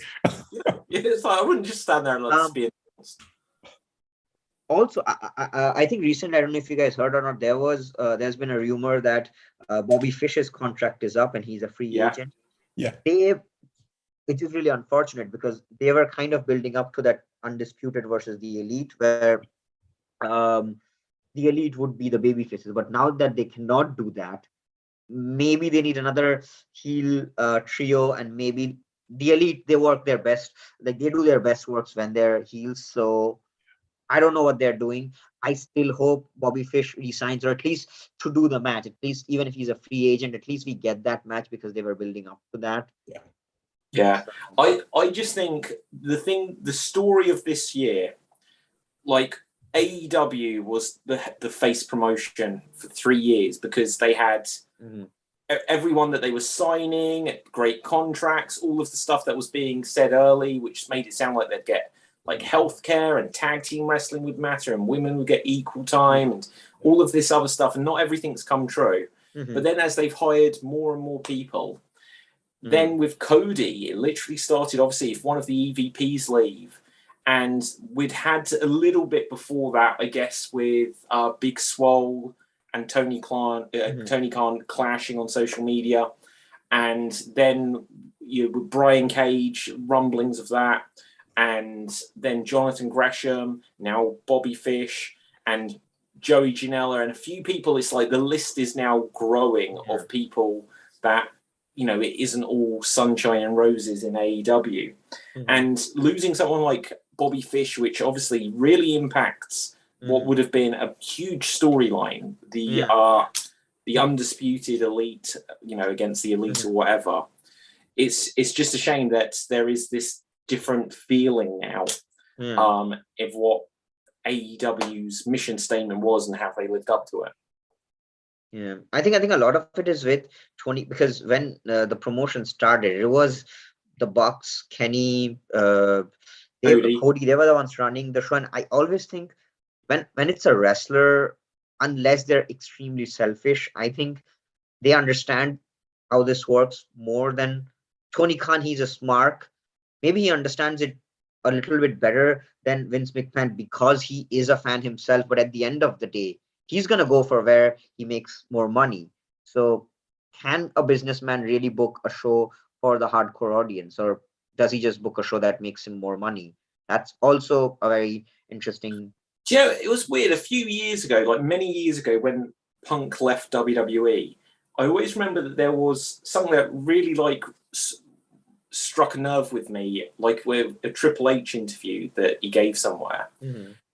It's like, I wouldn't just stand there and let this be announced. Also, I think recently, I don't know if you guys heard or not, there's been a rumor that Bobby Fish's contract is up and he's a free agent. Yeah. which is really unfortunate because they were kind of building up to that undisputed versus the elite, where um, the elite would be the baby faces. But now that they cannot do that, maybe they need another heel trio, and maybe the elite, they work their best, like they do their best works when they're heels. So I don't know what they're doing. I still hope Bobby Fish resigns, or at least to do the match. At least, even if he's a free agent, at least we get that match because they were building up to that. Yeah. I just think the story of this year, like AEW was the face promotion for 3 years because they had everyone that they were signing, great contracts, all of the stuff that was being said early, which made it sound like they'd get like healthcare and tag team wrestling would matter and women would get equal time and all of this other stuff. And not everything's come true. But then as they've hired more and more people, then with Cody, it literally started, obviously, if one of the EVPs leave, and we'd had a little bit before that, I guess, with Big Swole and Tony Khan clashing on social media. And then with Brian Cage, rumblings of that. And then Jonathan Gresham, now Bobby Fish, and Joey Janela, and a few people. It's like the list is now growing of people that, it isn't all sunshine and roses in AEW. And losing someone like Bobby Fish, which obviously really impacts what would have been a huge storyline, the undisputed elite, against the elite or whatever. It's just a shame that there is this different feeling now of what AEW's mission statement was and how they lived up to it. Yeah, I think a lot of it is with Tony, because when the promotion started, it was the Bucks, Kenny, Cody, they were the ones running the show. And I always think when it's a wrestler, unless they're extremely selfish, I think they understand how this works more than Tony Khan. He's a smart. Maybe he understands it a little bit better than Vince McMahon because he is a fan himself. But at the end of the day, he's going to go for where he makes more money. So can a businessman really book a show for the hardcore audience, or does he just book a show that makes him more money? That's also a very interesting. It was weird. A few years ago, like many years ago, when Punk left WWE, I always remember that there was something that really struck a nerve with me, like with a Triple H interview that he gave somewhere,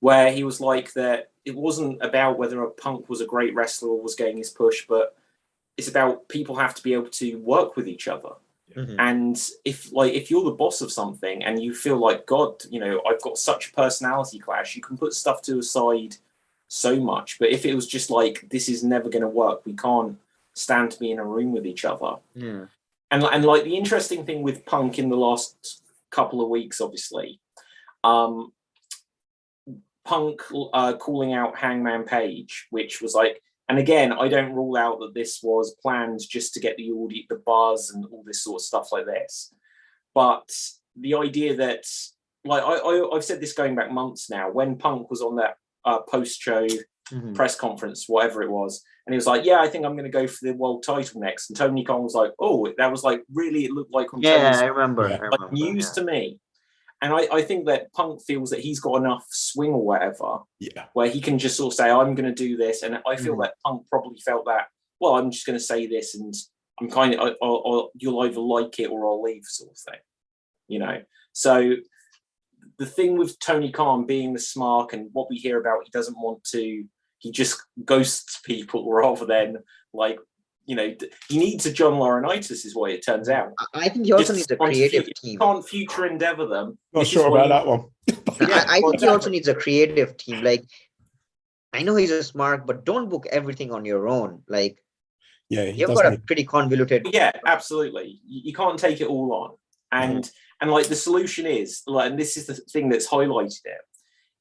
where he was like that it wasn't about whether a Punk was a great wrestler or was getting his push, but it's about people have to be able to work with each other. And if you're the boss of something and you feel like, God, I've got such a personality clash, you can put stuff to the side so much. But if it was just like, this is never going to work, we can't stand to be in a room with each other. And like the interesting thing with Punk in the last couple of weeks, obviously, Punk calling out Hangman Page, which was like, and again, I don't rule out that this was planned just to get the audience, the buzz and all this sort of stuff like this. But the idea that, like, I've said this going back months now, when Punk was on that post-show press conference, whatever it was, and he was like, yeah, I think I'm going to go for the world title next. And Tony Khan was like, oh, that was like, really, it looked like on Tony's, I remember. like news to me. And I think that Punk feels that he's got enough swing or whatever, where he can just sort of say, I'm going to do this. And I feel that Punk probably felt that, well, I'm just going to say this and I'm kind of, you'll either like it or I'll leave, sort of thing. So the thing with Tony Khan being the smark and what we hear about, he just ghosts people rather than like, he needs a John Laurinaitis is what it turns out. I think he also needs a creative team. You can't future endeavor them. Not sure about that one. I think he also needs a creative team. Like, I know he's a smart, but don't book everything on your own. Like, you've got a pretty convoluted. Yeah, absolutely. You can't take it all on. And like the solution is, like, and this is the thing that's highlighted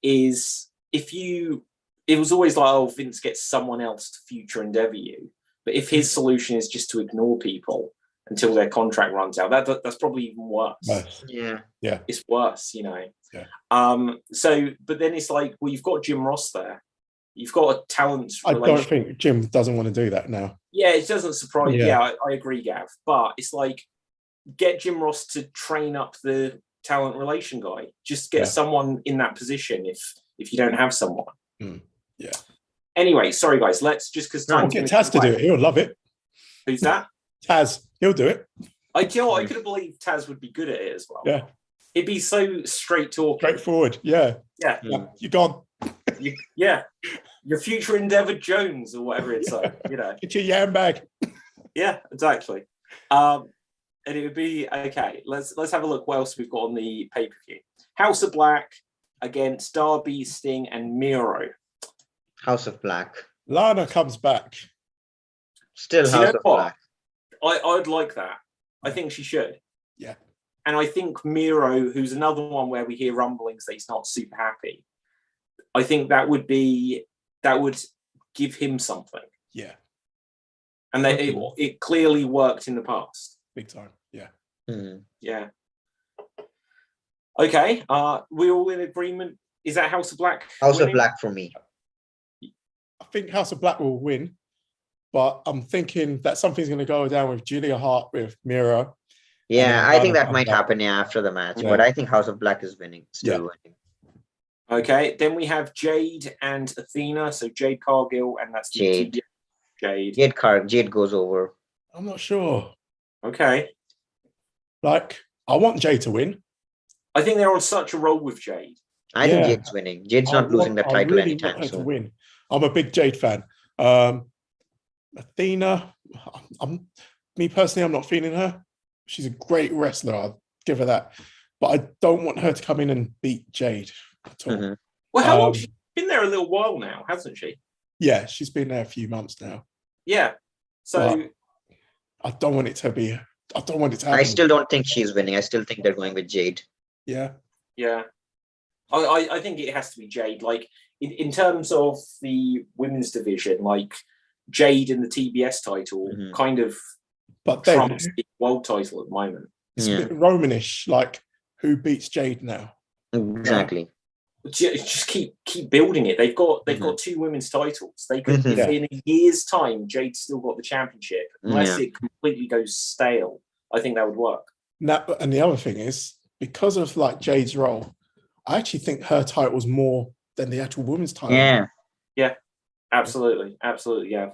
is it was always like, oh, Vince gets someone else to future endeavor you. But if his solution is just to ignore people until their contract runs out, that's probably even worse. Yeah. It's worse, So, but then it's like, well, you've got Jim Ross there. You've got a talent. I don't think Jim doesn't want to do that now. Yeah, it doesn't surprise. Yeah, I agree, Gav. But it's like, get Jim Ross to train up the talent relation guy. Just get someone in that position if you don't have someone. Yeah. Anyway, sorry guys. Let's just because I'll get Taz to do it. He'll love it. Who's that? Taz. He'll do it. I could have believed Taz would be good at it as well. Yeah. It'd be so straight talking. Straightforward. Yeah. Yeah. You're gone. Your future endeavor Jones or whatever it's like, Get your yam bag. Yeah, exactly. And it would be okay. Let's have a look what else we've got on the pay-per-view. House of Black against Darby, Sting, and Miro. House of Black. Lana comes back. Still House of Black. I'd like that. I think she should. Yeah. And I think Miro, who's another one where we hear rumblings that he's not super happy, I think that would give him something. Yeah. And it clearly worked in the past. Big time. Yeah. Mm-hmm. Yeah. Okay. We're all in agreement. Is that House of Black? House of Black for me. I think House of Black will win, but I'm thinking that something's going to go down with Julia Hart with Miro. Yeah, I think that might happen after the match, but I think House of Black is winning. Still winning. Okay, then we have Jade and Athena. So Jade Cargill, and that's Jade. Jade goes over. I'm not sure. Okay. Like, I want Jade to win. I think they're on such a roll with Jade. I think Jade's winning. Jade's not losing the title anytime soon. To win. I'm a big Jade fan. Athena, me personally, I'm not feeling her. She's a great wrestler. I'll give her that. But I don't want her to come in and beat Jade at all. Mm-hmm. Well, how long? She's been there a little while now, hasn't she? Yeah, she's been there a few months now. Yeah. So but I don't want it to be. I don't want it to happen. I still don't think she's winning. I still think they're going with Jade. Yeah. Yeah. I think it has to be Jade. Like in terms of the women's division, like Jade and the TBS title kind of trumps the world title at the moment. It's a bit Romanish, like who beats Jade now? Exactly. Just keep building it. They've got 2 women's titles. They could in a year's time, Jade's still got the championship. Unless it completely goes stale, I think that would work. Now, and the other thing is, because of like Jade's role, I actually think her title was more than the actual women's title. Yeah. Yeah. Absolutely. Yeah.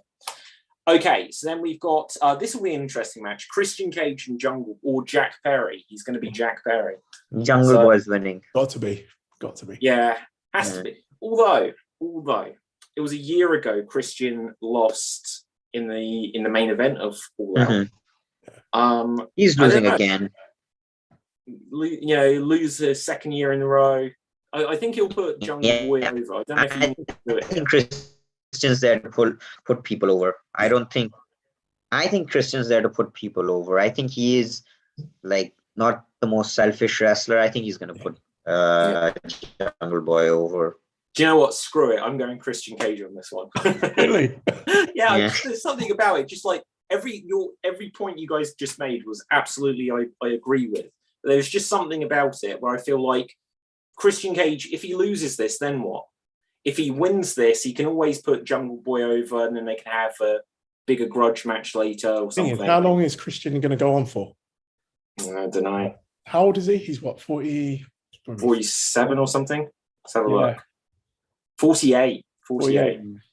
Okay, so then we've got this will be an interesting match. Christian Cage and Jungle or Jack Perry. He's going to be Jack Perry. Jungle Boy's winning. Got to be. Yeah, has to be. Although it was a year ago, Christian lost in the main event of All Out. He's losing again. Lose his second year in a row. I think he'll put Jungle Boy over. I don't know if he can do it. I think Christian's there to put people over. I think Christian's there to put people over. I think he is like not the most selfish wrestler. I think he's going to put Jungle Boy over. Do you know what? Screw it. I'm going Christian Cage on this one. Really? Yeah. There's something about it. Just like every point you guys just made was absolutely I agree with. But there's just something about it where I feel like Christian Cage, if he loses this, then what? If he wins this, he can always put Jungle Boy over, and then they can have a bigger grudge match later or something. How long is Christian going to go on for? I don't know. How old is he? He's what, 40? 47 or something? Let's have a look. 48.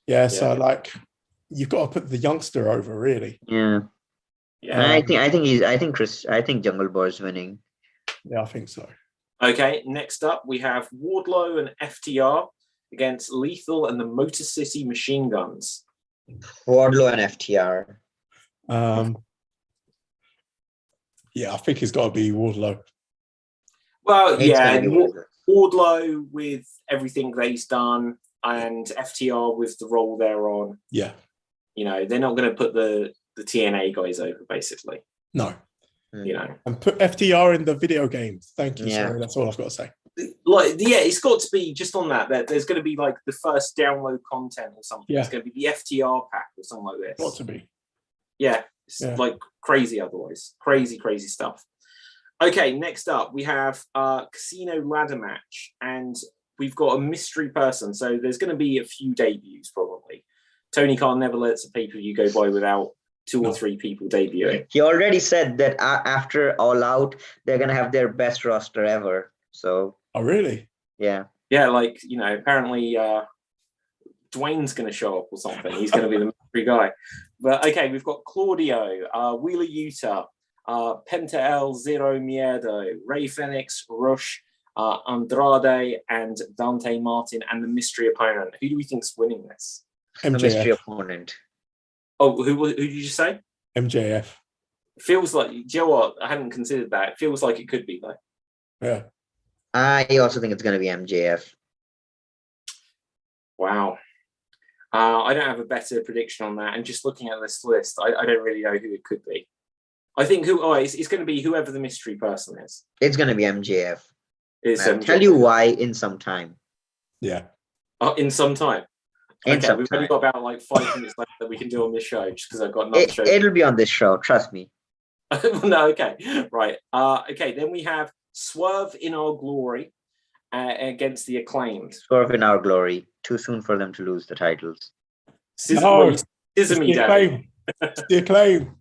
Yeah, so like you've got to put the youngster over, really. Yeah. I think Jungle Boy's winning. Yeah, I think so. Okay, next up we have Wardlow and FTR against Lethal and the Motor City Machine Guns. Wardlow and FTR. Yeah, I think it's got to be Wardlow. Well, Wardlow with everything that he's done, and FTR with the role they're on. Yeah. They're not going to put the TNA guys over, basically. No. And put FTR in the video games. Thank you. Sorry, that's all I've got to say. It's got to be just on that there's going to be like the first download content or something. It's going to be the FTR pack or something like this. Got to be. Yeah. It's like crazy otherwise. Crazy stuff. Okay, next up we have Casino Ladder Match, and we've got a mystery person. So there's going to be a few debuts probably. Tony Khan never lets a pay-per-view go by without 2 or 3 people debuting. He already said that after All Out, they're gonna have their best roster ever. So. Oh, really? Yeah. Yeah, like, apparently Dwayne's going to show up or something. He's going to be the mystery guy. But okay, we've got Claudio, Wheeler Yuta, Penta El Zero Miedo, Ray Phoenix, Rush, Andrade, and Dante Martin, and the mystery opponent. Who do we think's winning this? MJF. The mystery opponent. Oh, who did you say? MJF. Feels like, do you know what? I hadn't considered that. It feels like it could be, though. Yeah. I also think it's going to be MJF. Wow. I don't have a better prediction on that. And just looking at this list, I don't really know who it could be. I think it's going to be whoever the mystery person is. It's going to be MJF. I'll tell you why in some time. Yeah. In some time. Okay, we've only got about like 5 minutes left that we can do on this show, just because I've got another show. It'll be on this show, trust me. No, okay, right. Okay, then we have Swerve in Our Glory against the Acclaimed. Swerve in Our Glory. Too soon for them to lose the titles. It's the Acclaim. It's the Acclaim.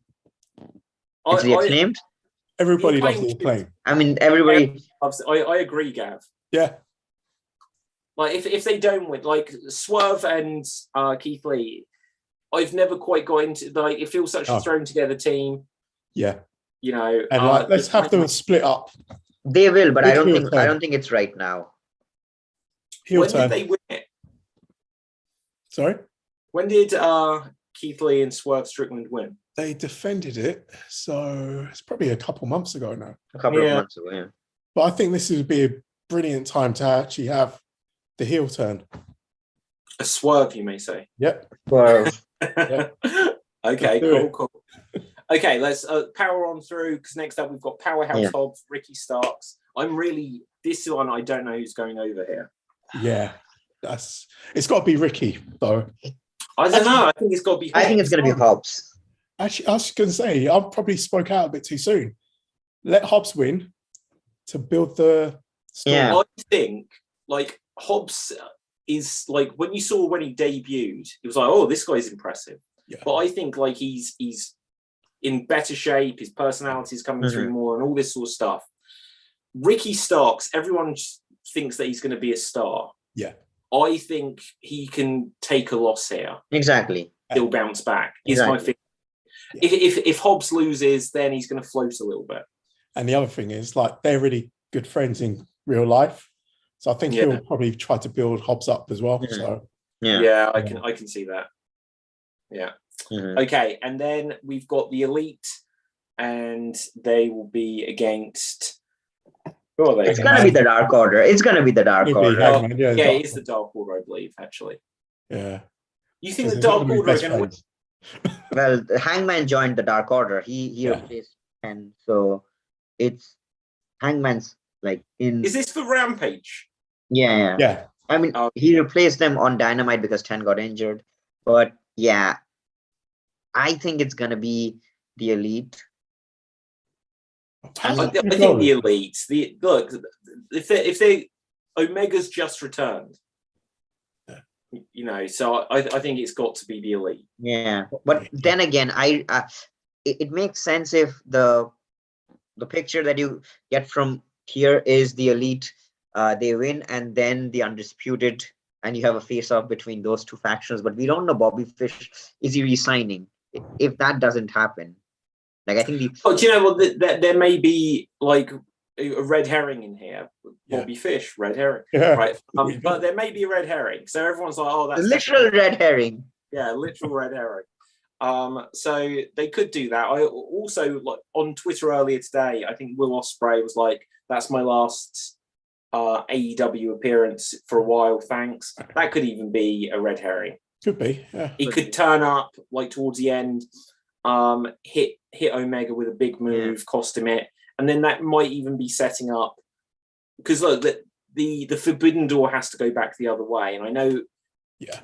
It's the Acclaimed? Everybody loves the Acclaim. I mean, everybody. I agree, Gav. Yeah. Like, if they don't win, like Swerve and Keith Lee, I've never quite got into, like, it feels such a thrown together team. Yeah. And let's have them split up. They will, but I don't think it's right now. When did they win it? Sorry? When did Keith Lee and Swerve Strickland win? They defended it, so it's probably a couple months ago now. A couple of months ago, yeah. But I think this would be a brilliant time to actually have the heel turn. A swerve, you may say. Yep. Swerve. Yep. Okay, cool. Okay, let's power on through, because next up we've got Powerhouse Hobbs, Ricky Starks. This one, I don't know who's going over here. Yeah, it's got to be Ricky, though. I don't know. I think it's got to be Hobbs. I think it's going to be Hobbs. Actually, I was going to say, I probably spoke out a bit too soon. Let Hobbs win to build the story. Yeah. I think, like, Hobbs is, like, when he debuted, it was like, oh, this guy's impressive. Yeah. But I think, like, he's in better shape, his personality is coming through more, and all this sort of stuff. Ricky Starks, everyone thinks that he's going to be a star. Yeah. I think he can take a loss here. Exactly. He'll bounce back. Is my feeling. Yeah. If Hobbs loses, then he's going to float a little bit. And the other thing is, like, they're really good friends in real life, so I think he'll probably try to build Hobbs up as well. So I can see that. Yeah. Mm-hmm. Okay, and then we've got the Elite, and they will be against. Who are they? It's gonna be the Dark Order. It's gonna be the Dark Order. It is the Dark Order, I believe. Actually, yeah. You think the Dark Order are going to win? Well, Hangman joined the Dark Order. He replaced Ken, so it's Hangman's like in. Is this for Rampage? Yeah. I mean, he replaced them on Dynamite because 10 got injured, but yeah, I think it's gonna be the Elite. I think the Elite. Look, if they Omega's just returned. So I think it's got to be the Elite. Yeah, but then again, it makes sense if the picture that you get from here is the Elite, they win, and then the Undisputed, and you have a face-off between those two factions. But we don't know Bobby Fish, is he resigning? If that doesn't happen, like I think But you know what? There may be like a red herring in here. Bobby Fish, red herring, right? But there may be a red herring, so everyone's like, "Oh, that's literal red herring." Yeah, literal red herring. So they could do that. I also, like, on Twitter earlier today, I think Will Ospreay was like, "That's my last AEW appearance for a while. Thanks." That could even be a red herring. Could be. Yeah. He could turn up like towards the end, hit Omega with a big move, cost him it. And then that might even be setting up, because look, the Forbidden Door has to go back the other way. And I know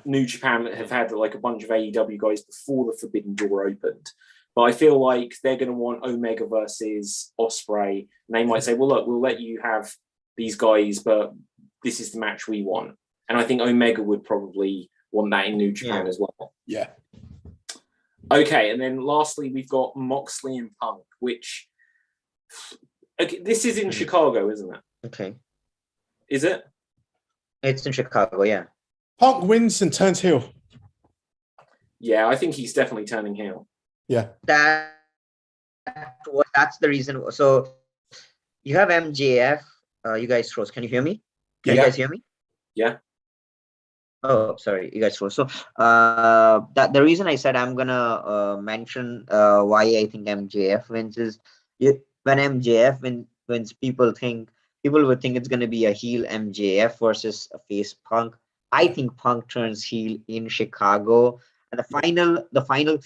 New Japan have had like a bunch of AEW guys before the Forbidden Door opened, but I feel like they're going to want Omega versus Ospreay, and they might say, well, look, we'll let you have these guys, but this is the match we want. And I think Omega would probably want that in New Japan as well. Yeah. Okay, and then lastly, we've got Moxley and Punk, which this is in Chicago, isn't it? Okay. Is it? It's in Chicago, yeah. Punk wins and turns heel. Yeah, I think he's definitely turning heel. Yeah. That's the reason. So you have MJF. You guys froze. Can you hear me? Can Yeah. you guys hear me? Yeah. Oh, sorry, you guys froze. So that the reason I said I'm gonna mention why I think MJF wins is when MJF wins, people would think it's gonna be a heel MJF versus a face Punk. I think Punk turns heel in Chicago, and the final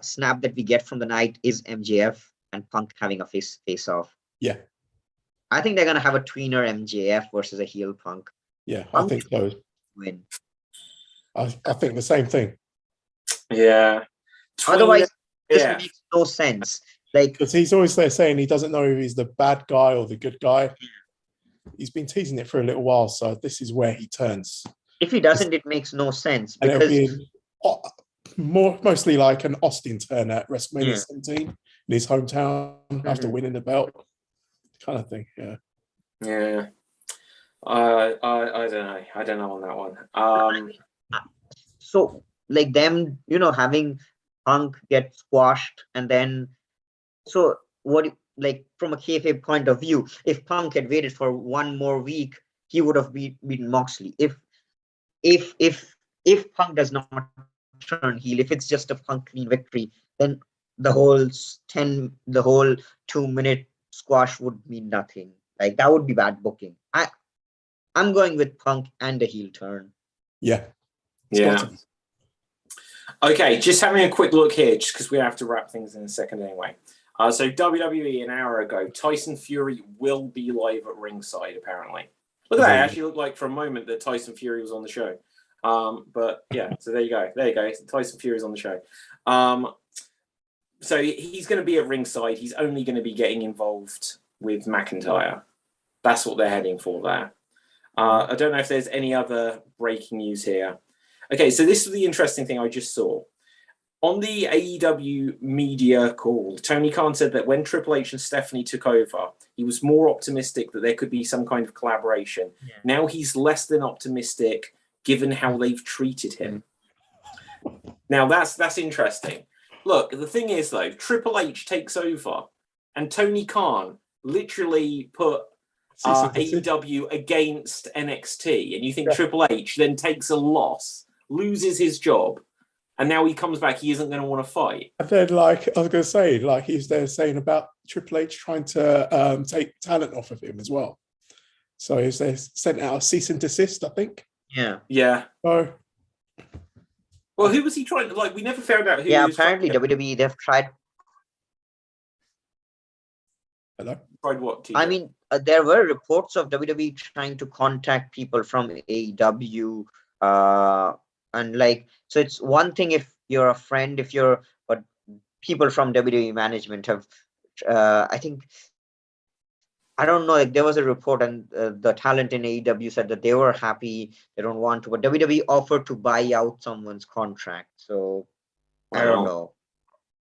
snap that we get from the night is MJF and Punk having a face off. Yeah. I think they're gonna have a tweener MJF versus a heel Punk. Yeah, Punk I think so. win. I think the same thing. Yeah. Otherwise, this makes no sense. Like, because he's always there saying he doesn't know if he's the bad guy or the good guy. He's been teasing it for a little while, so this is where he turns. If he doesn't, it makes no sense. And because it'll be mostly like an Austin turn at WrestleMania 17 in his hometown after winning the belt, kind of thing. Yeah. Yeah. I don't know. I don't know on that one. So like them, having Punk get squashed, and then so what? Like from a kayfabe point of view, if Punk had waited for one more week, he would have beaten Moxley. If Punk does not turn heel, if it's just a Punk clean victory, then the whole 2-minute squash would mean nothing. Like that would be bad booking. I'm going with Punk and a heel turn. Yeah. Okay, just having a quick look here, just because we have to wrap things in a second anyway. So WWE an hour ago, Tyson Fury will be live at ringside, apparently. Look at that. It actually looked like for a moment that Tyson Fury was on the show. But yeah, so there you go. Tyson Fury's on the show. So he's going to be at ringside. He's only going to be getting involved with McIntyre. That's what they're heading for there. I don't know if there's any other breaking news here. Okay, so this is the interesting thing I just saw. On the AEW media call, Tony Khan said that when Triple H and Stephanie took over, he was more optimistic that there could be some kind of collaboration. Yeah. Now he's less than optimistic given how they've treated him. Now that's interesting. Look, the thing is though, Triple H takes over and Tony Khan literally put AEW against NXT, and you think Triple H then takes a loss, loses his job, and now he comes back, he isn't going to want to fight. And then, like, I was going to say, like, he's there saying about Triple H trying to take talent off of him as well. So he's there sent out a cease and desist, I think. Yeah. Yeah. So, well, who was he trying to, like, we never found out who he was apparently WWE, they've tried. Hello? Tried what, TJ? I mean, there were reports of WWE trying to contact people from AEW, and like, so it's one thing if you're a friend, but people from WWE management have, I don't know, like there was a report and the talent in AEW said that they were happy, they don't want to, but WWE offered to buy out someone's contract. So I don't know.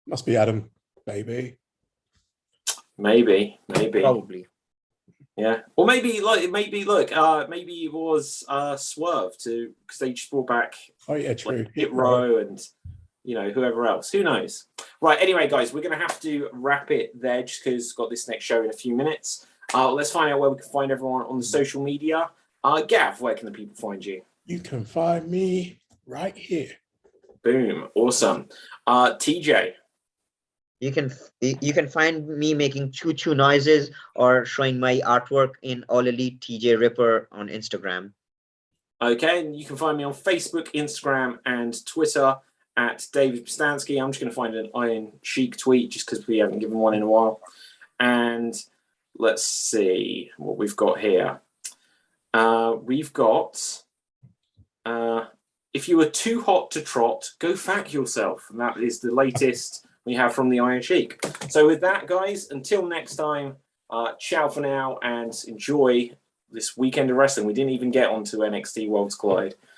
Must be Adam, baby. Maybe. Probably. Yeah. Or maybe it was Swerve because they just brought back true. Hit Row and whoever else. Who knows? Right, anyway, guys, we're gonna have to wrap it there just because we've got this next show in a few minutes. Let's find out where we can find everyone on the social media. Gav, where can the people find you? You can find me right here. Boom. Awesome. TJ. You can find me making choo-choo noises or showing my artwork in All Elite TJ Ripper on Instagram. Okay, and you can find me on Facebook, Instagram, and Twitter at David Pistansky. I'm just going to find an Iron Sheik tweet just because we haven't given one in a while. And let's see what we've got here. We've got if you were too hot to trot, go fuck yourself. And that is the latest we have from the Iron Sheik. So with that, guys, until next time, ciao for now and enjoy this weekend of wrestling. We didn't even get onto NXT Worlds Collide.